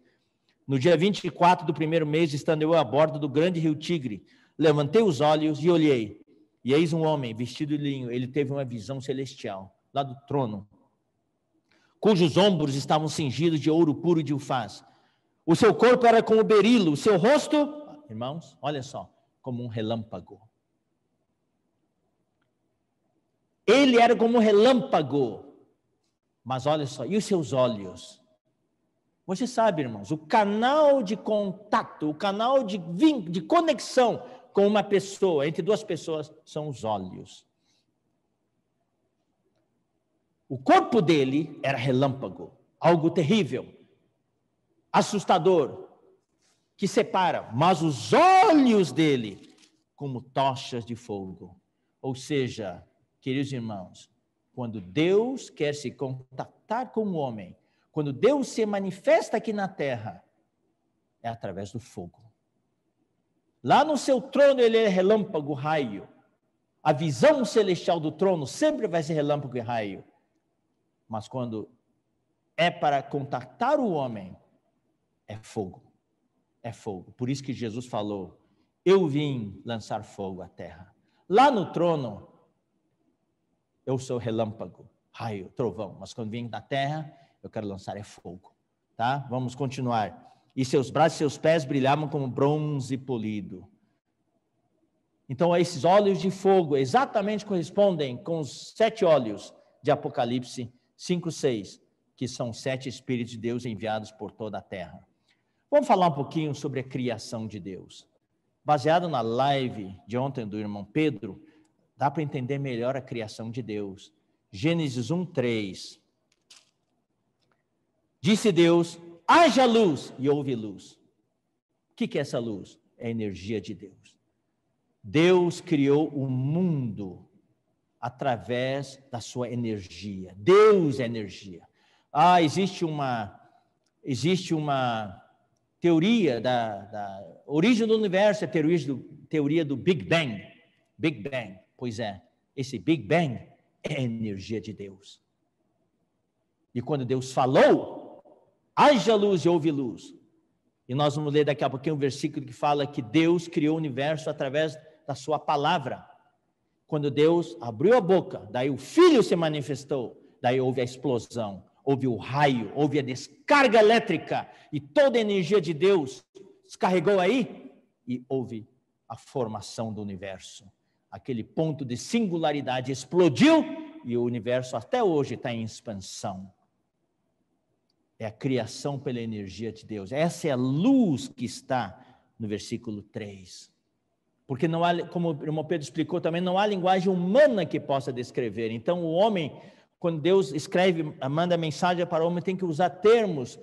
[SPEAKER 1] No dia 24 do primeiro mês, estando eu a bordo do grande rio Tigre, levantei os olhos e olhei. E eis um homem vestido de linho, ele teve uma visão celestial, lá do trono, cujos ombros estavam cingidos de ouro puro e de ufaz. O seu corpo era como berilo, o seu rosto, irmãos, olha só, como um relâmpago. Ele era como um relâmpago, mas olha só, e os seus olhos? Você sabe, irmãos, o canal de contato, o canal de conexão com uma pessoa, entre 2 pessoas, são os olhos. O corpo dele era relâmpago, algo terrível, assustador, que separa, mas os olhos dele como tochas de fogo. Ou seja, queridos irmãos, quando Deus quer se contactar com o homem, quando Deus se manifesta aqui na terra, é através do fogo. Lá no seu trono ele é relâmpago, raio. A visão celestial do trono sempre vai ser relâmpago e raio. Mas quando é para contactar o homem, é fogo. É fogo. Por isso que Jesus falou, eu vim lançar fogo à terra. Lá no trono, eu sou relâmpago, raio, trovão. Mas quando vim da terra, eu quero lançar é fogo, tá? Vamos continuar. E seus braços e seus pés brilhavam como bronze polido. Então, esses olhos de fogo exatamente correspondem com os 7 olhos de Apocalipse 5:6, que são 7 Espíritos de Deus enviados por toda a terra. Vamos falar um pouquinho sobre a criação de Deus. Baseado na live de ontem do irmão Pedro, dá para entender melhor a criação de Deus. Gênesis 1:3. Disse Deus, haja luz, e houve luz. O que é essa luz? É a energia de Deus. Deus criou o mundo através da sua energia. Deus é energia. Existe uma teoria da origem do universo, a teoria do Big Bang. Big Bang. Pois é, esse Big Bang é a energia de Deus. E quando Deus falou, haja luz e houve luz. E nós vamos ler daqui a pouquinho um versículo que fala que Deus criou o universo através da sua palavra. Quando Deus abriu a boca, daí o Filho se manifestou, daí houve a explosão, houve o raio, houve a descarga elétrica, e toda a energia de Deus descarregou aí, e houve a formação do universo. Aquele ponto de singularidade explodiu, e o universo até hoje está em expansão. É a criação pela energia de Deus. Essa é a luz que está no versículo 3. Porque não há, como o irmão Pedro explicou também, não há linguagem humana que possa descrever. Então o homem, quando Deus escreve, manda mensagem para o homem, tem que usar termos,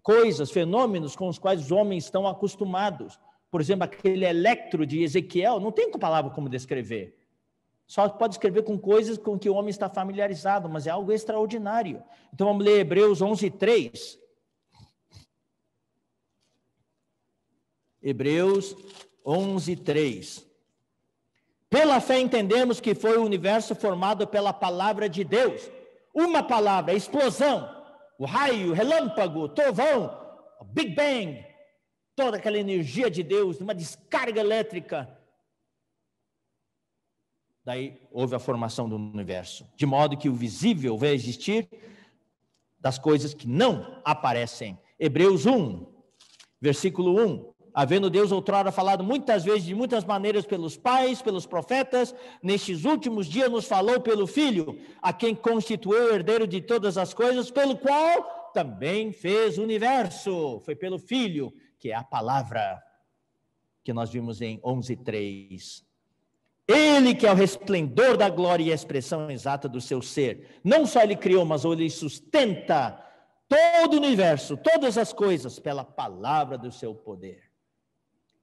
[SPEAKER 1] coisas, fenômenos com os quais os homens estão acostumados. Por exemplo, aquele electro de Ezequiel, não tem palavra como descrever. Só pode escrever com coisas com que o homem está familiarizado, mas é algo extraordinário. Então vamos ler Hebreus 11:3. Hebreus 11:3. Pela fé entendemos que foi o universo formado pela palavra de Deus. Uma palavra, a explosão, o raio, o relâmpago, o trovão, o Big Bang, toda aquela energia de Deus, uma descarga elétrica. Daí houve a formação do universo, de modo que o visível vai existir das coisas que não aparecem. Hebreus 1, versículo 1. Havendo Deus outrora falado muitas vezes, de muitas maneiras, pelos pais, pelos profetas, nestes últimos dias nos falou pelo Filho, a quem constituiu o herdeiro de todas as coisas, pelo qual também fez o universo. Foi pelo Filho, que é a palavra que nós vimos em 11:3. Ele que é o resplendor da glória e a expressão exata do seu ser. Não só ele criou, mas ele sustenta todo o universo, todas as coisas, pela palavra do seu poder.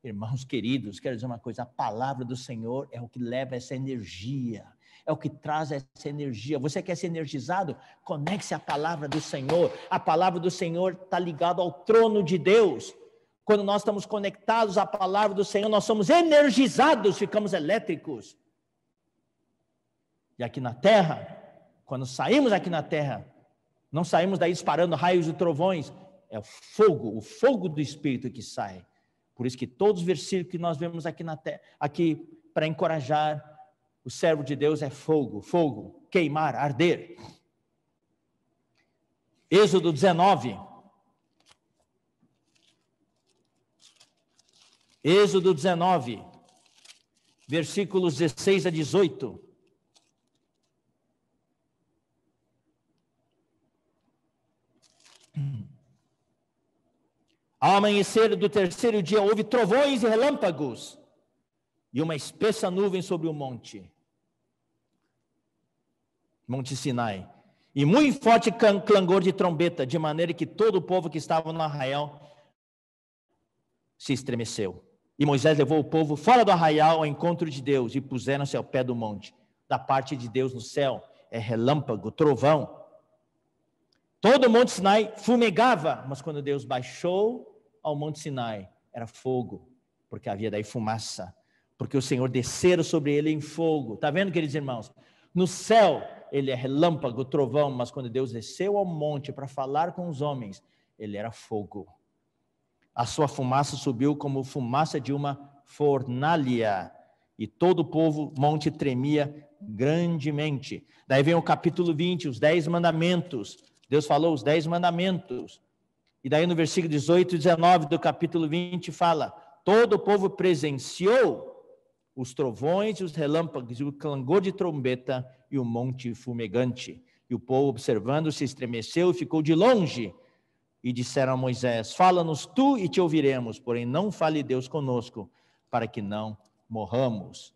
[SPEAKER 1] Irmãos queridos, quero dizer uma coisa, a palavra do Senhor é o que leva essa energia, é o que traz essa energia. Você quer ser energizado? Conecte-se à palavra do Senhor. A palavra do Senhor está ligada ao trono de Deus. Quando nós estamos conectados à palavra do Senhor, nós somos energizados, ficamos elétricos. E aqui na terra, quando saímos aqui na terra, não saímos daí disparando raios e trovões, é o fogo do Espírito que sai. Por isso que todos os versículos que nós vemos aqui na terra, aqui para encorajar o servo de Deus é fogo, queimar, arder. Êxodo 19. Êxodo 19, versículos 16 a 18. Ao amanhecer do terceiro dia, houve trovões e relâmpagos, e uma espessa nuvem sobre o monte Sinai, e muito forte clangor de trombeta, de maneira que todo o povo que estava no arraial se estremeceu. E Moisés levou o povo fora do arraial ao encontro de Deus, e puseram-se ao pé do monte. Da parte de Deus no céu é relâmpago, trovão. Todo o monte Sinai fumegava, mas quando Deus baixou ao monte Sinai, era fogo, porque havia daí fumaça, porque o Senhor descera sobre ele em fogo. Está vendo, queridos irmãos? No céu ele é relâmpago, trovão, mas quando Deus desceu ao monte para falar com os homens, ele era fogo. A sua fumaça subiu como fumaça de uma fornalha, e todo o povo, monte, tremia grandemente. Daí vem o capítulo 20, os 10 mandamentos. Deus falou os 10 mandamentos. E daí no versículo 18 e 19 do capítulo 20 fala: todo o povo presenciou os trovões e os relâmpagos, e o clangor de trombeta e o monte fumegante. E o povo, observando, se estremeceu e ficou de longe. E disseram a Moisés: fala-nos tu e te ouviremos, porém não fale Deus conosco, para que não morramos.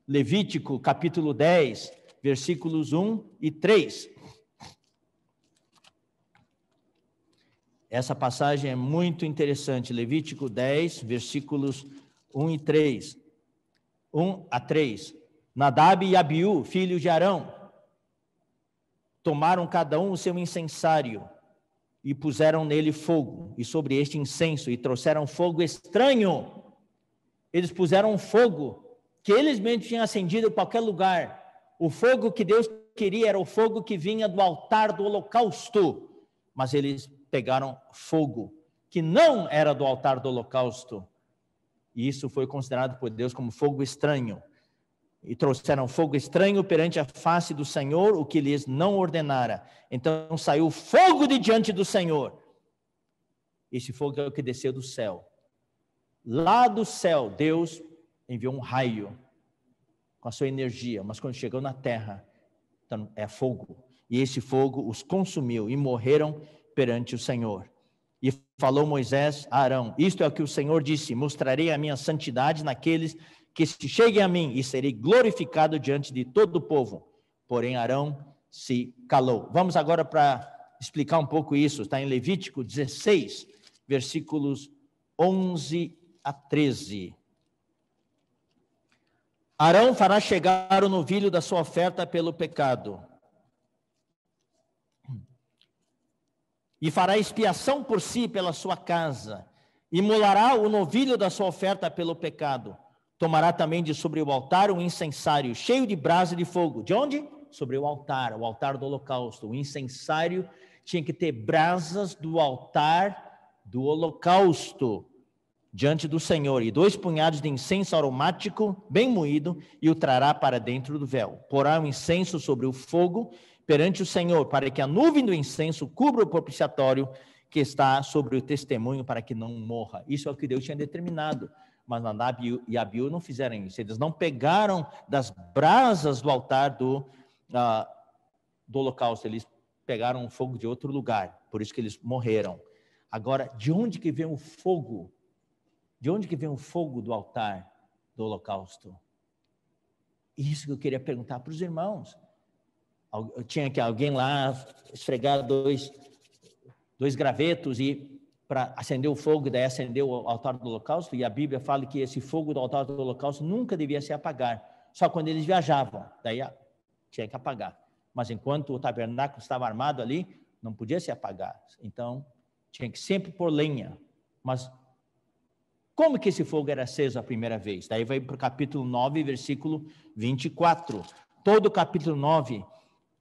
[SPEAKER 1] Levítico capítulo 10, versículos 1 e 3. Essa passagem é muito interessante. Levítico 10, versículos 1 e 3. 1 a 3. Nadab e Abiú, filhos de Arão, tomaram cada um o seu incensário e puseram nele fogo, e sobre este incenso, e trouxeram fogo estranho. Eles puseram fogo que eles mesmos tinham acendido em qualquer lugar. O fogo que Deus queria era o fogo que vinha do altar do holocausto, mas eles pegaram fogo que não era do altar do holocausto, e isso foi considerado por Deus como fogo estranho, e trouxeram fogo estranho perante a face do Senhor, o que lhes não ordenara. Então saiu fogo de diante do Senhor. Esse fogo é o que desceu do céu. Lá do céu, Deus enviou um raio com a sua energia, mas quando chegou na terra, então é fogo. E esse fogo os consumiu e morreram perante o Senhor. E falou Moisés a Arão: isto é o que o Senhor disse: mostrarei a minha santidade naqueles que se cheguem a mim, e serei glorificado diante de todo o povo. Porém Arão se calou. Vamos agora para explicar um pouco isso. Está em Levítico 16, versículos 11 a 13. Arão fará chegar o novilho da sua oferta pelo pecado, e fará expiação por si pela sua casa, imolará o novilho da sua oferta pelo pecado. Tomará também de sobre o altar um incensário cheio de brasa de fogo. De onde? Sobre o altar do holocausto. O incensário tinha que ter brasas do altar do holocausto diante do Senhor, e 2 punhados de incenso aromático bem moído, e o trará para dentro do véu. Porá o incenso sobre o fogo perante o Senhor, para que a nuvem do incenso cubra o propiciatório que está sobre o testemunho, para que não morra. Isso é o que Deus tinha determinado, mas Nadab e Abiú não fizeram isso. Eles não pegaram das brasas do altar do holocausto, eles pegaram o fogo de outro lugar, por isso que eles morreram. Agora, de onde que vem o fogo? De onde que vem o fogo do altar do holocausto? Isso que eu queria perguntar para os irmãos. Tinha que alguém lá esfregar dois gravetos e para acender o fogo, daí acender o altar do holocausto, e a Bíblia fala que esse fogo do altar do holocausto nunca devia se apagar, só quando eles viajavam, daí tinha que apagar. Mas enquanto o tabernáculo estava armado ali, não podia se apagar. Então, tinha que sempre pôr lenha. Mas como que esse fogo era aceso a primeira vez? Daí vai para o capítulo 9, versículo 24. Todo o capítulo 9,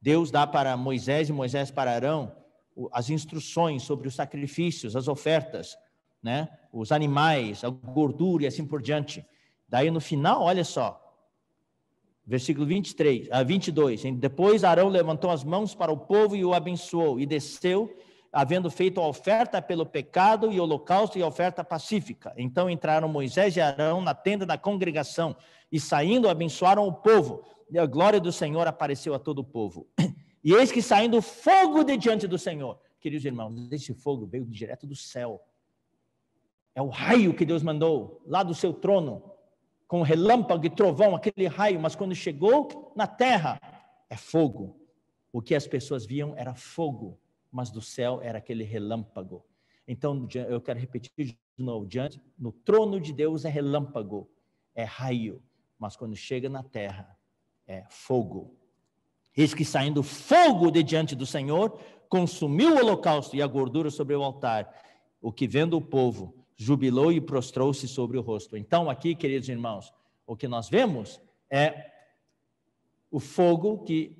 [SPEAKER 1] Deus dá para Moisés e Moisés para Arão as instruções sobre os sacrifícios, as ofertas, né? Os animais, a gordura e assim por diante. Daí no final, olha só, versículo 22. Depois Arão levantou as mãos para o povo e o abençoou, e desceu, havendo feito a oferta pelo pecado e o holocausto e a oferta pacífica. Então entraram Moisés e Arão na tenda da congregação, e saindo abençoaram o povo, e a glória do Senhor apareceu a todo o povo. E eis que saindo fogo de diante do Senhor. Queridos irmãos, esse fogo veio direto do céu. É o raio que Deus mandou lá do seu trono, com relâmpago e trovão, aquele raio, mas quando chegou na terra, é fogo. O que as pessoas viam era fogo, mas do céu era aquele relâmpago. Então, eu quero repetir de novo, no trono de Deus é relâmpago, é raio, mas quando chega na terra, é fogo. Eis que saindo fogo de diante do Senhor, consumiu o holocausto e a gordura sobre o altar, o que vendo o povo, jubilou e prostrou-se sobre o rosto. Então aqui, queridos irmãos, o que nós vemos é o fogo que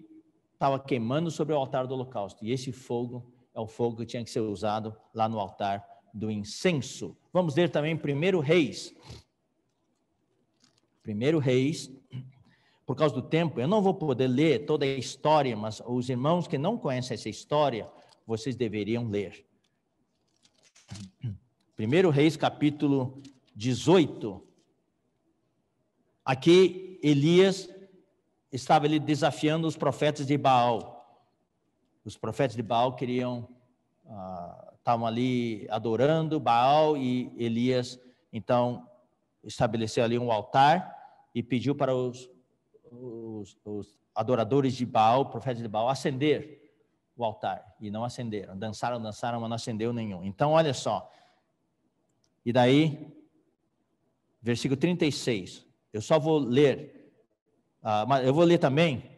[SPEAKER 1] estava queimando sobre o altar do holocausto, e esse fogo é o fogo que tinha que ser usado lá no altar do incenso. Vamos ler também 1 Reis. 1 Reis, por causa do tempo, eu não vou poder ler toda a história, mas os irmãos que não conhecem essa história, vocês deveriam ler. 1 Reis, capítulo 18. Aqui, Elias estava ali desafiando os profetas de Baal. Os profetas de Baal estavam ali adorando Baal, e Elias, então, estabeleceu ali um altar e pediu para os adoradores de Baal, profetas de Baal, acender o altar, e não acenderam. Dançaram, mas não acendeu nenhum. Então, olha só. E daí, versículo 36. Eu só vou ler, mas eu vou ler também,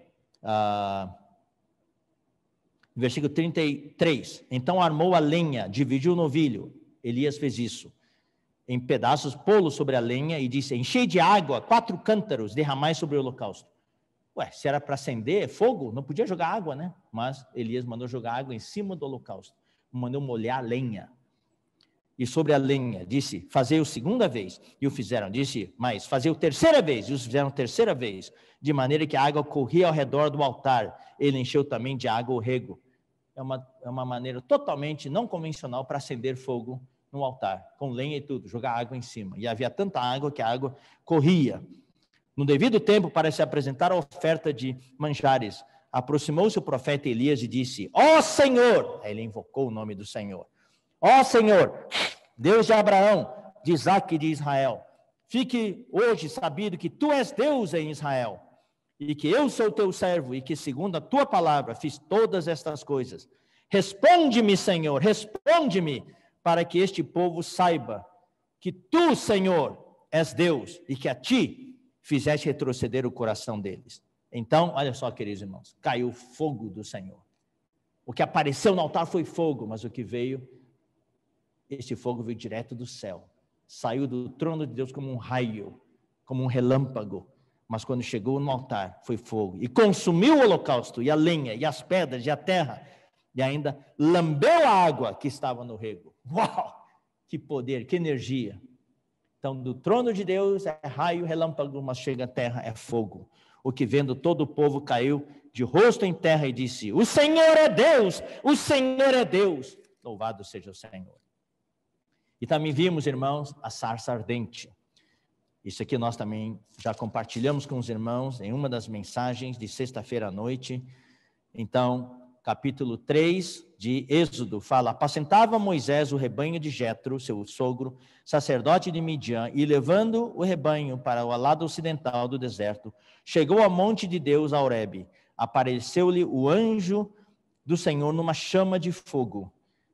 [SPEAKER 1] versículo 33. Então armou a lenha, dividiu o novilho. Elias fez isso. em pedaços, pô-lo sobre a lenha e disse: enchei de água 4 cântaros, derramai sobre o holocausto. Ué, se era para acender fogo, não podia jogar água, né? Mas Elias mandou jogar água em cima do holocausto, mandou molhar a lenha. E sobre a lenha, disse: fazei-o segunda vez, e o fizeram. Disse: mas fazei-o terceira vez, e os fizeram terceira vez, de maneira que a água corria ao redor do altar. Ele encheu também de água o rego. É uma maneira totalmente não convencional para acender fogo no altar, com lenha e tudo, jogar água em cima. E havia tanta água que a água corria. No devido tempo, para se apresentar a oferta de manjares, aproximou-se o profeta Elias e disse: ó Senhor! Aí ele invocou o nome do Senhor. Ó Senhor, Deus de Abraão, de Isaque e de Israel, fique hoje sabido que tu és Deus em Israel, e que eu sou teu servo, e que segundo a tua palavra fiz todas estas coisas. Responde-me, Senhor, responde-me, para que este povo saiba que tu, Senhor, és Deus, e que a ti fizeste retroceder o coração deles. Então, olha só, queridos irmãos, caiu fogo do Senhor. O que apareceu no altar foi fogo, mas o que veio, este fogo veio direto do céu. Saiu do trono de Deus como um raio, como um relâmpago. Mas quando chegou no altar, foi fogo. E consumiu o holocausto, e a lenha, e as pedras, e a terra. E ainda lambeu a água que estava no rego. Uau! Que poder, que energia. Então, do trono de Deus é raio, relâmpago, mas chega à terra, é fogo. O que vendo todo o povo caiu de rosto em terra e disse: o Senhor é Deus, o Senhor é Deus. Louvado seja o Senhor. E também vimos, irmãos, a sarça ardente. Isso aqui nós também já compartilhamos com os irmãos em uma das mensagens de sexta-feira à noite. Então, capítulo 3 de Êxodo fala: apacentava Moisés o rebanho de Jetro, seu sogro, sacerdote de Midian, e levando o rebanho para o lado ocidental do deserto, chegou ao monte de Deus, a Horebe. Apareceu-lhe o anjo do Senhor numa chama de fogo,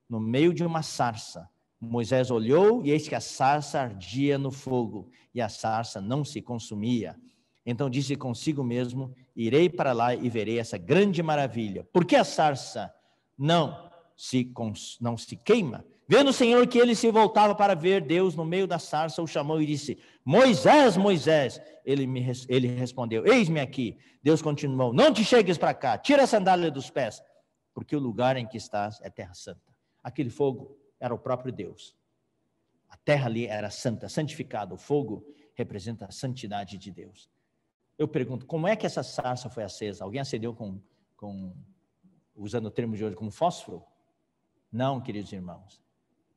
[SPEAKER 1] no meio de uma sarça. Moisés olhou, e eis que a sarça ardia no fogo, e a sarça não se consumia. Então disse consigo mesmo: irei para lá e verei essa grande maravilha. Por que a sarça não se queima? Vendo o Senhor que ele se voltava para ver Deus no meio da sarça, o chamou e disse: Moisés, Moisés. Ele respondeu: eis-me aqui. Deus continuou: não te chegues para cá, tira a sandália dos pés, porque o lugar em que estás é terra santa. Aquele fogo era o próprio Deus. A terra ali era santa, santificada. O fogo representa a santidade de Deus. Eu pergunto, como é que essa sarça foi acesa? Alguém acendeu usando o termo de hoje, como fósforo? Não, queridos irmãos.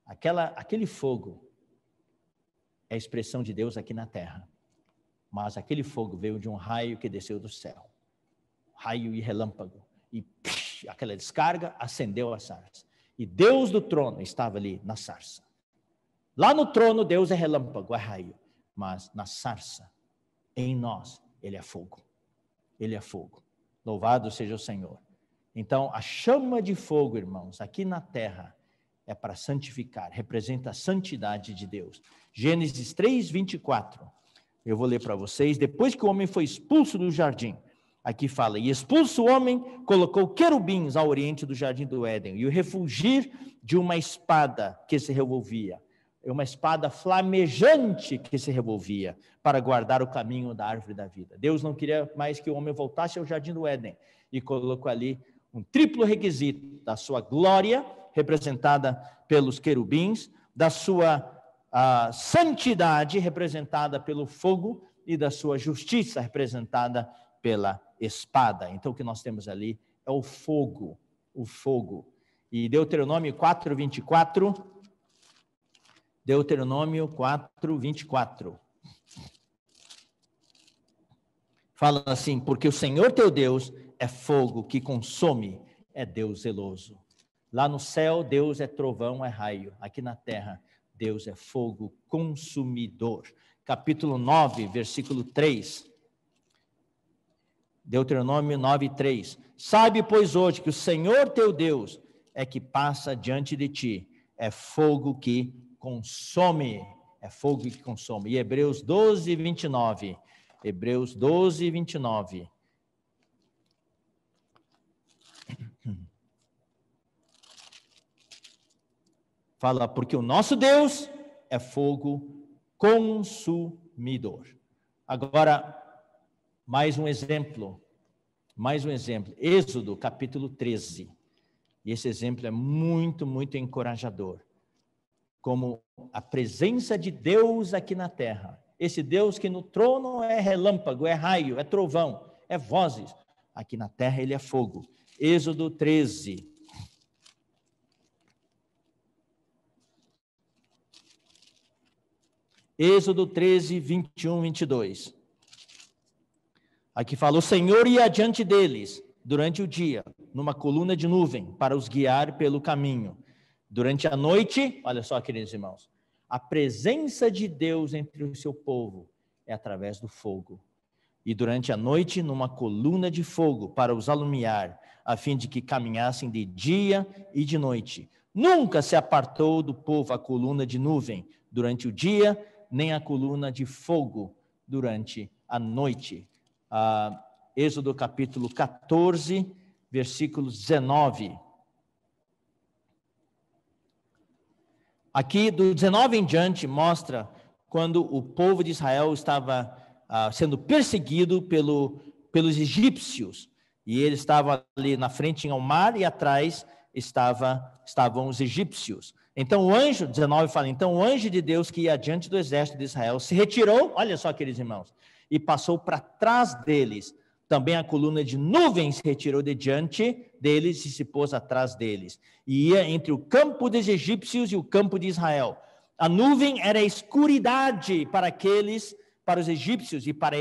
[SPEAKER 1] Aquele fogo é a expressão de Deus aqui na terra. Mas aquele fogo veio de um raio que desceu do céu. Raio e relâmpago. E aquela descarga acendeu a sarça. E Deus do trono estava ali na sarça. Lá no trono, Deus é relâmpago, é raio. Mas na sarça, em nós, ele é fogo. Ele é fogo. Louvado seja o Senhor. Então, a chama de fogo, irmãos, aqui na terra, é para santificar, representa a santidade de Deus. Gênesis 3, 24. Eu vou ler para vocês. Depois que o homem foi expulso do jardim, aqui fala: e expulso o homem, colocou querubins ao oriente do jardim do Éden, e o refulgir de uma espada que se revolvia. Uma espada flamejante que se revolvia para guardar o caminho da árvore da vida. Deus não queria mais que o homem voltasse ao jardim do Éden e colocou ali um triplo requisito da sua glória, representada pelos querubins, da sua santidade, representada pelo fogo, e da sua justiça, representada pela espada. Então o que nós temos ali é o fogo, o fogo. E Deuteronômio 4, 24... Deuteronômio 4, 24. Fala assim: porque o Senhor teu Deus é fogo que consome, é Deus zeloso. Lá no céu, Deus é trovão, é raio. Aqui na terra, Deus é fogo consumidor. Capítulo 9, versículo 3. Deuteronômio 9, 3. Sabe, pois, hoje que o Senhor teu Deus é que passa diante de ti, é fogo que consome, é fogo que consome. E Hebreus 12, 29. Hebreus 12, 29. Fala: porque o nosso Deus é fogo consumidor. Agora, mais um exemplo. Êxodo, capítulo 13. E esse exemplo é muito, muito encorajador. Como a presença de Deus aqui na terra. Esse Deus que no trono é relâmpago, é raio, é trovão, é vozes. Aqui na terra ele é fogo. Êxodo 13. Êxodo 13, 21, 22. Aqui fala: o Senhor ia adiante deles durante o dia, numa coluna de nuvem, para os guiar pelo caminho. Durante a noite, olha só, queridos irmãos, a presença de Deus entre o seu povo é através do fogo. E durante a noite, numa coluna de fogo, para os alumiar, a fim de que caminhassem de dia e de noite. Nunca se apartou do povo a coluna de nuvem durante o dia, nem a coluna de fogo durante a noite. Êxodo capítulo 14, versículo 19. Aqui, do 19 em diante, mostra quando o povo de Israel estava sendo perseguido pelos egípcios. E ele estava ali na frente, tinha o mar, e atrás estavam os egípcios. Então o anjo, 19 fala, então o anjo de Deus que ia adiante do exército de Israel se retirou, olha só, queridos irmãos, e passou para trás deles. Também a coluna de nuvem se retirou de diante deles e se pôs atrás deles. E ia entre o campo dos egípcios e o campo de Israel. A nuvem era escuridade para os egípcios, e para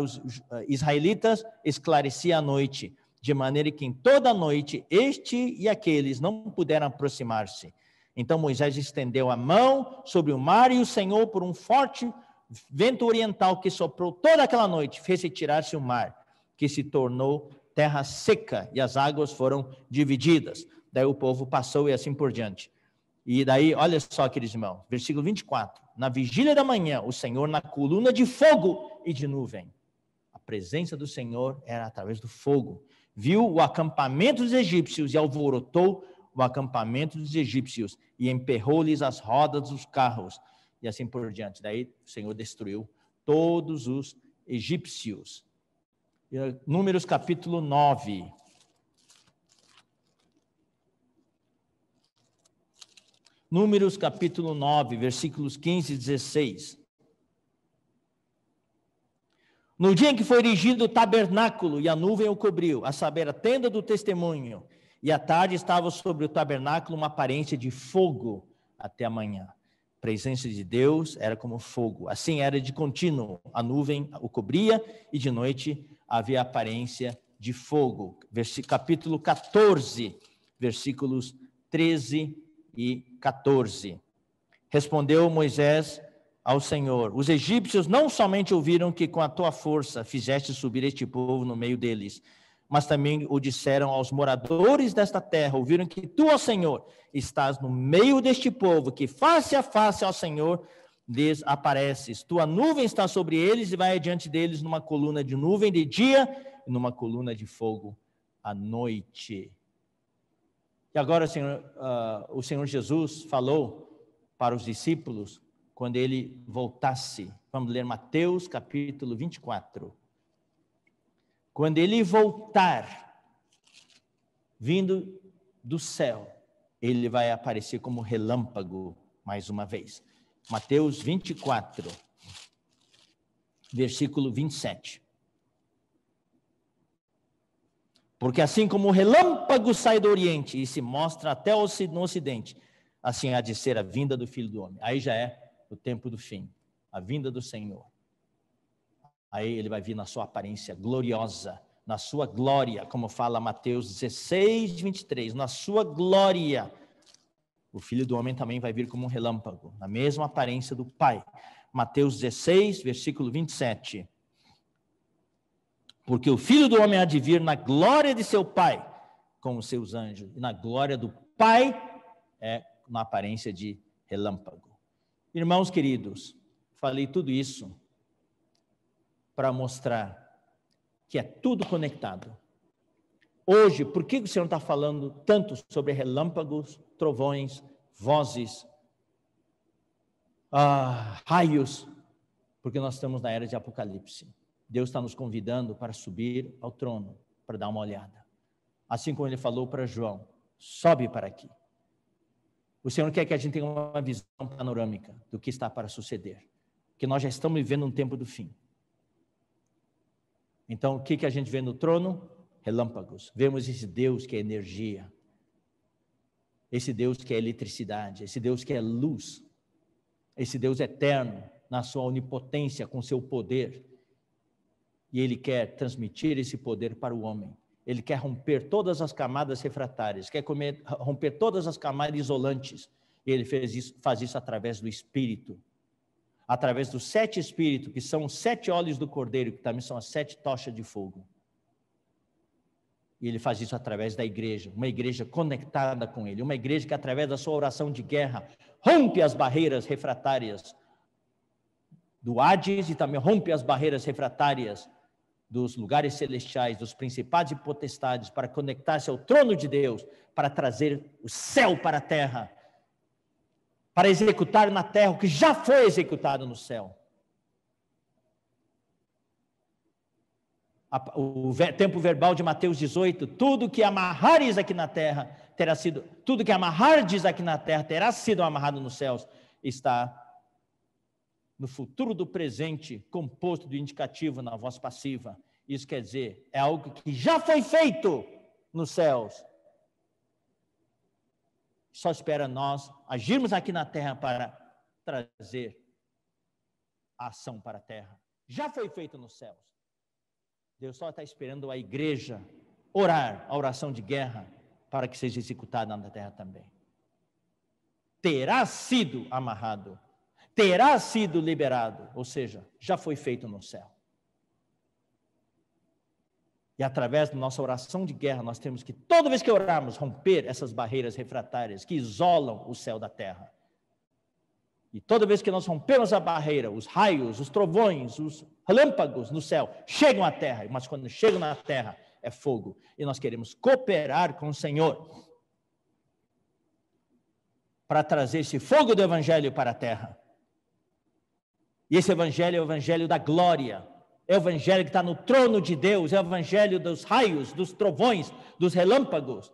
[SPEAKER 1] os israelitas, esclarecia a noite, de maneira que em toda a noite este e aqueles não puderam aproximar-se. Então Moisés estendeu a mão sobre o mar, e o Senhor, por um forte vento oriental que soprou toda aquela noite, fez retirar-se o mar, que se tornou terra seca, e as águas foram divididas. Daí o povo passou e assim por diante. E daí, olha só, queridos irmãos, versículo 24. Na vigília da manhã, o Senhor na coluna de fogo e de nuvem. A presença do Senhor era através do fogo. Viu o acampamento dos egípcios e alvorotou o acampamento dos egípcios e emperrou-lhes as rodas dos carros. E assim por diante. Daí o Senhor destruiu todos os egípcios. Números capítulo 9. Números capítulo 9, versículos 15 e 16. No dia em que foi erigido o tabernáculo e a nuvem o cobriu, a saber, a tenda do testemunho, e à tarde estava sobre o tabernáculo uma aparência de fogo até a manhã. A presença de Deus era como fogo, assim era de contínuo, a nuvem o cobria e de noite havia aparência de fogo. Capítulo 14, versículos 13 e 14. Respondeu Moisés ao Senhor: os egípcios não somente ouviram que com a tua força fizeste subir este povo no meio deles, mas também o disseram aos moradores desta terra, ouviram que tu, ó Senhor, estás no meio deste povo, que face a face ao Senhor lhes apareces. Tua nuvem está sobre eles e vai adiante deles numa coluna de nuvem de dia e numa coluna de fogo à noite. E agora, o Senhor Jesus falou para os discípulos quando ele voltasse. Vamos ler Mateus capítulo 24. Quando ele voltar, vindo do céu, ele vai aparecer como relâmpago mais uma vez. Mateus 24, versículo 27. Porque assim como o relâmpago sai do oriente e se mostra até no ocidente, assim há de ser a vinda do Filho do Homem. Aí já é o tempo do fim, a vinda do Senhor. Aí ele vai vir na sua aparência gloriosa, na sua glória, como fala Mateus 16, 23, na sua glória. O Filho do Homem também vai vir como um relâmpago, na mesma aparência do Pai. Mateus 16, versículo 27. Porque o Filho do Homem há de vir na glória de seu Pai, com os seus anjos. E na glória do Pai é na aparência de relâmpago. Irmãos queridos, falei tudo isso para mostrar que é tudo conectado. Hoje, por que o Senhor está falando tanto sobre relâmpagos, trovões, vozes? raios, porque nós estamos na era de Apocalipse. Deus está nos convidando para subir ao trono, para dar uma olhada. Assim como Ele falou para João, sobe para aqui. O Senhor quer que a gente tenha uma visão panorâmica do que está para suceder, porque nós já estamos vivendo um tempo do fim. Então, o que a gente vê no trono? Relâmpagos. Vemos esse Deus que é energia, esse Deus que é eletricidade, esse Deus que é luz, esse Deus eterno na sua onipotência, com seu poder. E Ele quer transmitir esse poder para o homem. Ele quer romper todas as camadas refratárias, quer romper todas as camadas isolantes. E Ele faz isso através do Espírito. Através dos 7 Espíritos, que são os 7 olhos do Cordeiro, que também são as 7 tochas de fogo. E Ele faz isso através da igreja, uma igreja conectada com Ele, uma igreja que através da sua oração de guerra, rompe as barreiras refratárias do Hades e também rompe as barreiras refratárias dos lugares celestiais, dos principados e potestades, para conectar-se ao trono de Deus, para trazer o céu para a terra, para executar na terra o que já foi executado no céu. O tempo verbal de Mateus 18, tudo que amarrares aqui na terra terá sido, tudo que amarrardes aqui na terra terá sido amarrado nos céus, está no futuro do presente, composto do indicativo na voz passiva. Isso quer dizer, é algo que já foi feito nos céus. Só espera nós agirmos aqui na terra para trazer a ação para a terra. Já foi feito nos céus. Deus só está esperando a igreja orar a oração de guerra para que seja executada na terra também. Terá sido amarrado, terá sido liberado, ou seja, já foi feito no céu. E através da nossa oração de guerra, nós temos que, toda vez que orarmos, romper essas barreiras refratárias que isolam o céu da terra. E toda vez que nós rompemos a barreira, os raios, os trovões, os relâmpagos no céu chegam à terra, mas quando chegam na terra é fogo. E nós queremos cooperar com o Senhor para trazer esse fogo do Evangelho para a terra. E esse Evangelho é o Evangelho da glória, é o Evangelho que está no trono de Deus, é o Evangelho dos raios, dos trovões, dos relâmpagos,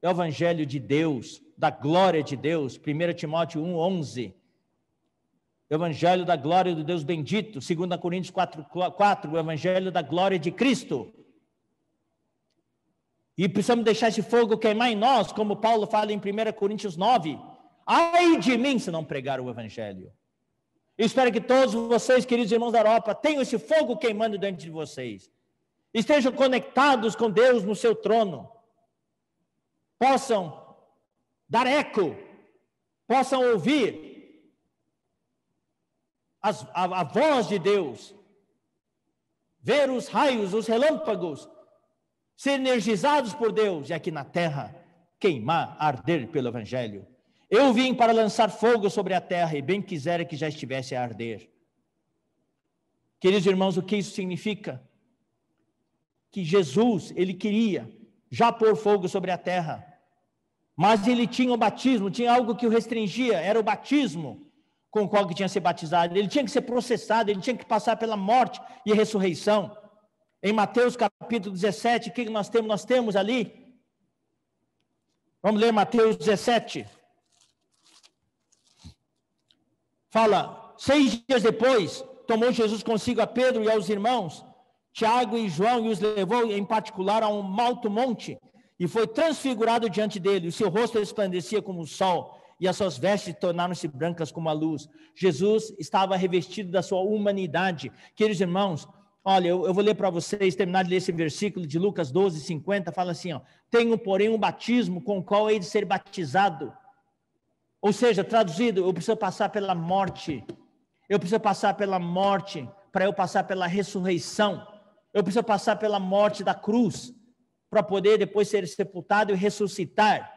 [SPEAKER 1] é o Evangelho de Deus, da glória de Deus. 1 Timóteo 1:11. Evangelho da glória do Deus bendito, 2 Coríntios 4:4, o Evangelho da glória de Cristo. E precisamos deixar esse fogo queimar em nós, como Paulo fala em 1 Coríntios 9. Ai de mim se não pregar o Evangelho. Eu espero que todos vocês, queridos irmãos da Europa, tenham esse fogo queimando dentro de vocês. Estejam conectados com Deus no seu trono. Possam dar eco, possam ouvir a voz de Deus, ver os raios, os relâmpagos, ser energizados por Deus, e aqui na terra, queimar, arder pelo Evangelho. Eu vim para lançar fogo sobre a terra, e bem quisera que já estivesse a arder. Queridos irmãos, o que isso significa? Que Jesus, ele queria já pôr fogo sobre a terra, mas ele tinha o batismo, tinha algo que o restringia, era o batismo com o qual que tinha que ser batizado. Ele tinha que ser processado, ele tinha que passar pela morte e a ressurreição. Em Mateus capítulo 17, o que nós temos? Nós temos ali, vamos ler Mateus 17. Fala, 6 dias depois, tomou Jesus consigo a Pedro e aos irmãos, Tiago e João, e os levou em particular a um alto monte, e foi transfigurado diante dele. O seu rosto resplandecia como o sol, e as suas vestes tornaram-se brancas como a luz. Jesus estava revestido da sua humanidade. Queridos irmãos, olha, eu vou ler para vocês, terminar de ler esse versículo de Lucas 12:50, fala assim, ó, tenho, porém, um batismo com o qual hei de ser batizado. Ou seja, traduzido, eu preciso passar pela morte. Eu preciso passar pela morte para eu passar pela ressurreição. Eu preciso passar pela morte da cruz para poder depois ser sepultado e ressuscitar.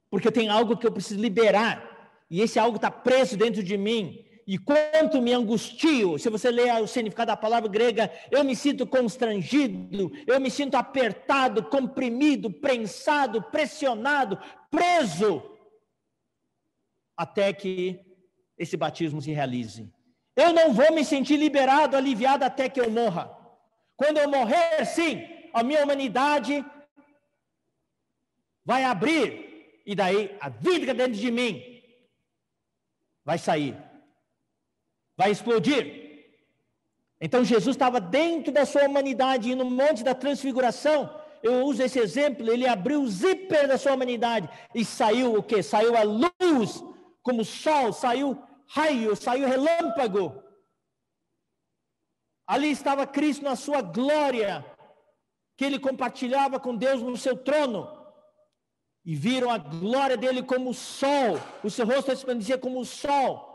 [SPEAKER 1] Porque tem algo que eu preciso liberar. E esse algo está preso dentro de mim. E quanto me angustio, se você ler o significado da palavra grega, eu me sinto constrangido, eu me sinto apertado, comprimido, prensado, pressionado, preso. Até que esse batismo se realize. Eu não vou me sentir liberado, aliviado até que eu morra. Quando eu morrer, sim, a minha humanidade vai abrir, e daí a vida dentro de mim vai sair, vai explodir. Então Jesus estava dentro da sua humanidade, e no Monte da Transfiguração, eu uso esse exemplo, ele abriu o zíper da sua humanidade, e saiu o quê? Saiu a luz, como o sol, saiu raio, saiu relâmpago. Ali estava Cristo na sua glória, que ele compartilhava com Deus no seu trono, e viram a glória dele como o sol, o seu rosto resplandecia como o sol,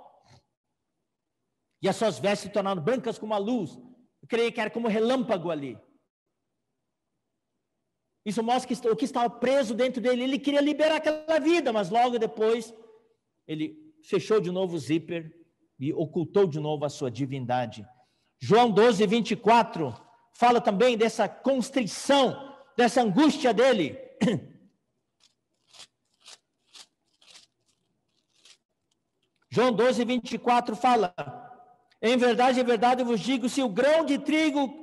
[SPEAKER 1] e as suas vestes se tornaram brancas como a luz. Eu creio que era como relâmpago ali. Isso mostra que o que estava preso dentro dele, ele queria liberar aquela vida, mas logo depois ele fechou de novo o zíper e ocultou de novo a sua divindade. João 12, 24 fala também dessa constrição, dessa angústia dele. João 12, 24 fala: em verdade, eu vos digo, se o grão de trigo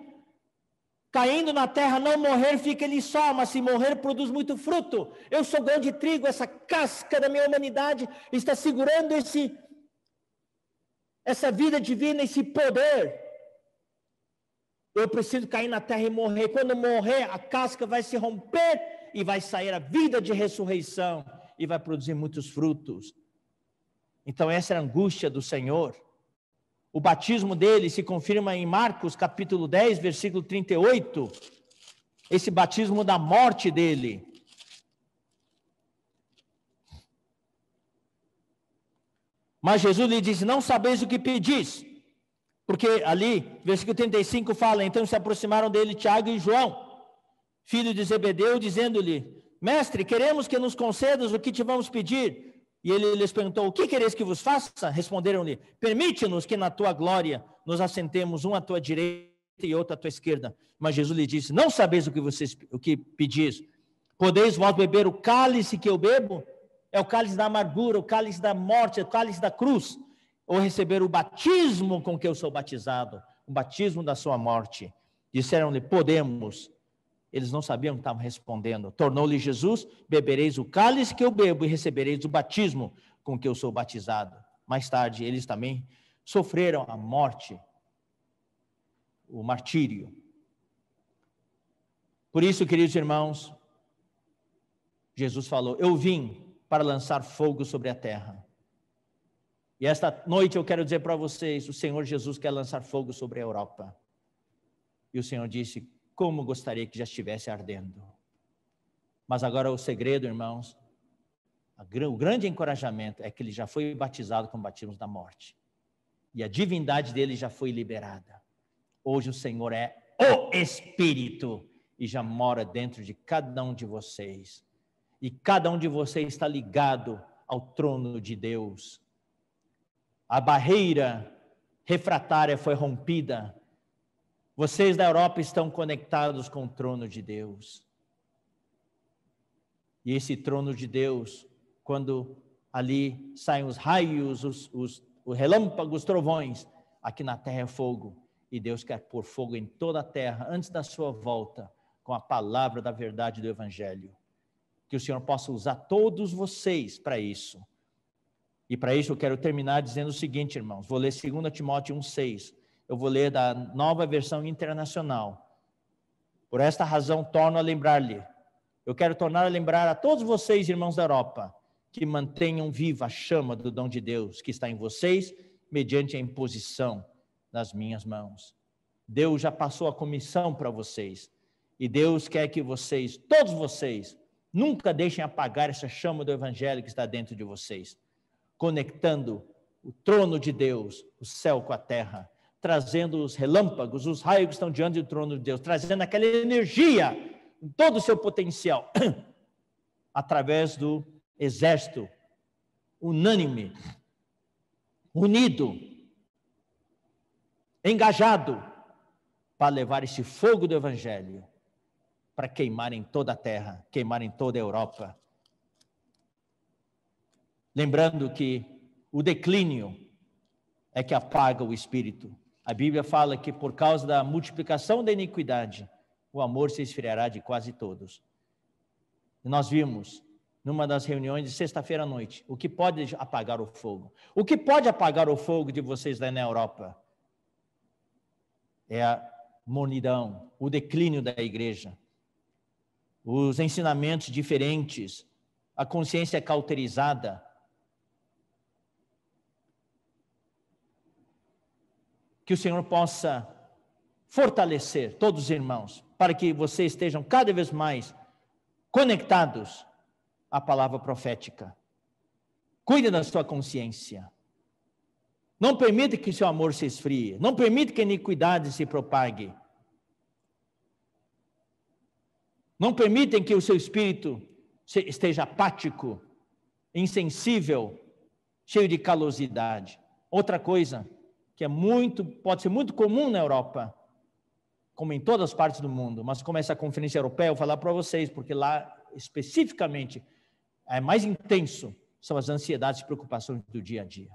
[SPEAKER 1] caindo na terra não morrer, fica ele só, mas se morrer, produz muito fruto. Eu sou grão de trigo, essa casca da minha humanidade está segurando essa vida divina, esse poder. Eu preciso cair na terra e morrer. Quando morrer, a casca vai se romper e vai sair a vida de ressurreição e vai produzir muitos frutos. Então essa é a angústia do Senhor. O batismo dele se confirma em Marcos capítulo 10, versículo 38. Esse batismo da morte dele. Mas Jesus lhe disse: não sabeis o que pedis. Porque ali, versículo 35 fala: então se aproximaram dele Tiago e João, filho de Zebedeu, dizendo-lhe: mestre, queremos que nos concedas o que te vamos pedir. E ele lhes perguntou: o que quereis que vos faça? Responderam-lhe: permite-nos que na tua glória nos assentemos, um à tua direita e outro à tua esquerda. Mas Jesus lhe disse: não sabeis o que pedis. Podeis vós beber o cálice que eu bebo? É o cálice da amargura, o cálice da morte, o cálice da cruz. Ou receber o batismo com que eu sou batizado, o batismo da sua morte? Disseram-lhe: podemos. Eles não sabiam o que estavam respondendo. Tornou-lhe Jesus: bebereis o cálice que eu bebo e recebereis o batismo com que eu sou batizado. Mais tarde, eles também sofreram a morte, o martírio. Por isso, queridos irmãos, Jesus falou: eu vim para lançar fogo sobre a terra. E esta noite eu quero dizer para vocês, o Senhor Jesus quer lançar fogo sobre a Europa. E o Senhor disse: como gostaria que já estivesse ardendo. Mas agora o segredo, irmãos, o grande encorajamento é que ele já foi batizado com o batismo da morte. E a divindade dele já foi liberada. Hoje o Senhor é o Espírito e já mora dentro de cada um de vocês. E cada um de vocês está ligado ao trono de Deus. A barreira refratária foi rompida. Vocês da Europa estão conectados com o trono de Deus. E esse trono de Deus, quando ali saem os raios, os relâmpagos, os trovões, aqui na terra é fogo. E Deus quer pôr fogo em toda a terra, antes da sua volta, com a palavra da verdade do Evangelho. Que o Senhor possa usar todos vocês para isso. E para isso eu quero terminar dizendo o seguinte, irmãos. Vou ler 2 Timóteo 1,6. Eu vou ler da Nova Versão Internacional. Por esta razão, torno a lembrar-lhe. Eu quero tornar a lembrar a todos vocês, irmãos da Europa, que mantenham viva a chama do dom de Deus que está em vocês, mediante a imposição das minhas mãos. Deus já passou a comissão para vocês. E Deus quer que vocês, todos vocês, nunca deixem apagar essa chama do Evangelho que está dentro de vocês. Conectando o trono de Deus, o céu com a terra. Trazendo os relâmpagos, os raios que estão diante do trono de Deus, trazendo aquela energia, todo o seu potencial, através do exército unânime, unido, engajado, para levar esse fogo do Evangelho, para queimar em toda a terra, queimar em toda a Europa. Lembrando que o declínio é que apaga o espírito. A Bíblia fala que por causa da multiplicação da iniquidade, o amor se esfriará de quase todos. E nós vimos, numa das reuniões de sexta-feira à noite, o que pode apagar o fogo. O que pode apagar o fogo de vocês lá na Europa é a mornidão, o declínio da igreja, os ensinamentos diferentes, a consciência cauterizada. Que o Senhor possa fortalecer todos os irmãos, para que vocês estejam cada vez mais conectados à palavra profética. Cuide da sua consciência. Não permita que seu amor se esfrie. Não permita que a iniquidade se propague. Não permitem que o seu espírito esteja apático, insensível, cheio de calosidade. Outra coisa que pode ser muito comum na Europa, como em todas as partes do mundo, mas como essa conferência europeia, eu vou falar para vocês, porque lá especificamente é mais intenso, são as ansiedades e preocupações do dia a dia.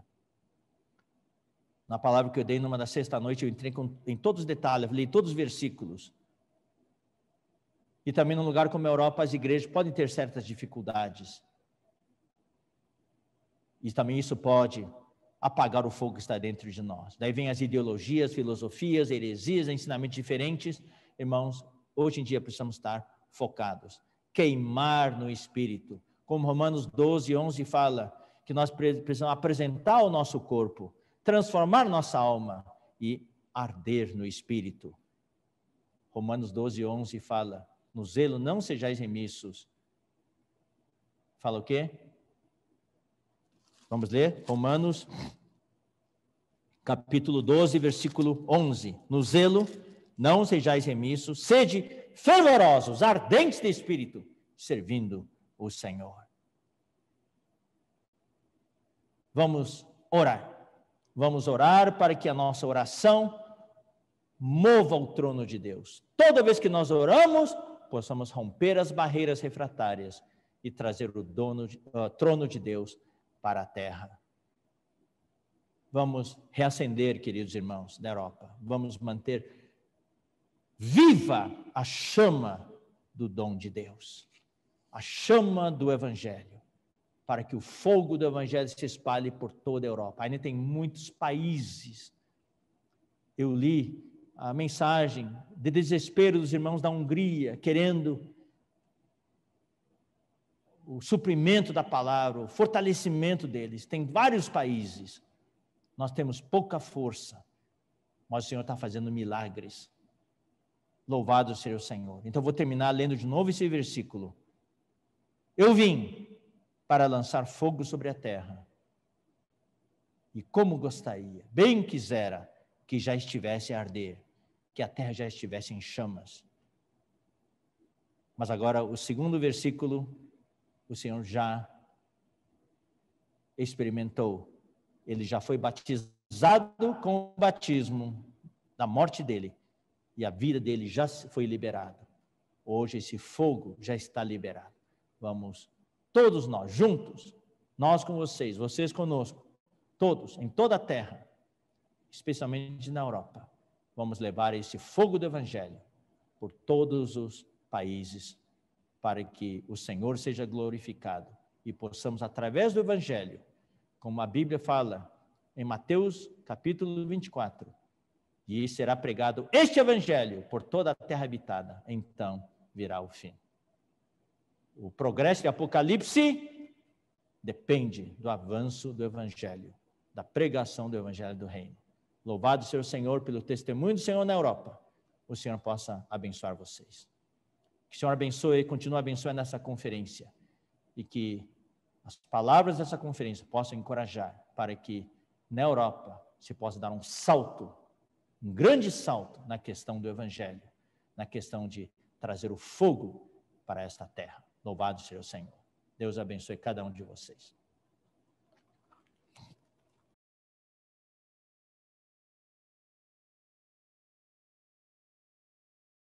[SPEAKER 1] Na palavra que eu dei numa da sexta-noite, eu entrei em todos os detalhes, li todos os versículos. E também num lugar como a Europa, as igrejas podem ter certas dificuldades. E também isso pode apagar o fogo que está dentro de nós. Daí vem as ideologias, filosofias, heresias, ensinamentos diferentes. Irmãos, hoje em dia precisamos estar focados. Queimar no Espírito. Como Romanos 12, 11 fala, que nós precisamos apresentar o nosso corpo, transformar nossa alma e arder no Espírito. Romanos 12, 11 fala, no zelo não sejais remissos. Fala o quê? Vamos ler? Romanos, capítulo 12, versículo 11. No zelo, não sejais remissos, sede fervorosos, ardentes de espírito, servindo o Senhor. Vamos orar. Vamos orar para que a nossa oração mova o trono de Deus. Toda vez que nós oramos, possamos romper as barreiras refratárias e trazer o trono de Deus para a terra. Vamos reacender, queridos irmãos da Europa. Vamos manter viva a chama do dom de Deus, a chama do Evangelho, para que o fogo do Evangelho se espalhe por toda a Europa. Ainda tem muitos países. Eu li a mensagem de desespero dos irmãos da Hungria, querendo o suprimento da palavra, o fortalecimento deles. Tem vários países. Nós temos pouca força, mas o Senhor está fazendo milagres. Louvado seja o Senhor. Então vou terminar lendo de novo esse versículo. Eu vim para lançar fogo sobre a terra. E como gostaria, bem quisera, que já estivesse a arder, que a terra já estivesse em chamas. Mas agora o segundo versículo, o Senhor já experimentou. Ele já foi batizado com o batismo da morte dele. E a vida dele já foi liberada. Hoje esse fogo já está liberado. Vamos, todos nós, juntos, nós com vocês, vocês conosco, todos, em toda a terra, especialmente na Europa, vamos levar esse fogo do Evangelho por todos os países, para que o Senhor seja glorificado e possamos, através do Evangelho, como a Bíblia fala em Mateus capítulo 24, e será pregado este Evangelho por toda a terra habitada, então virá o fim. O progresso de Apocalipse depende do avanço do Evangelho, da pregação do Evangelho do Reino. Louvado seja o Senhor pelo testemunho do Senhor na Europa. O Senhor possa abençoar vocês. Que o Senhor abençoe e continue abençoando essa conferência. E que as palavras dessa conferência possam encorajar para que na Europa se possa dar um salto, um grande salto na questão do Evangelho, na questão de trazer o fogo para esta terra. Louvado seja o Senhor. Deus abençoe cada um de vocês.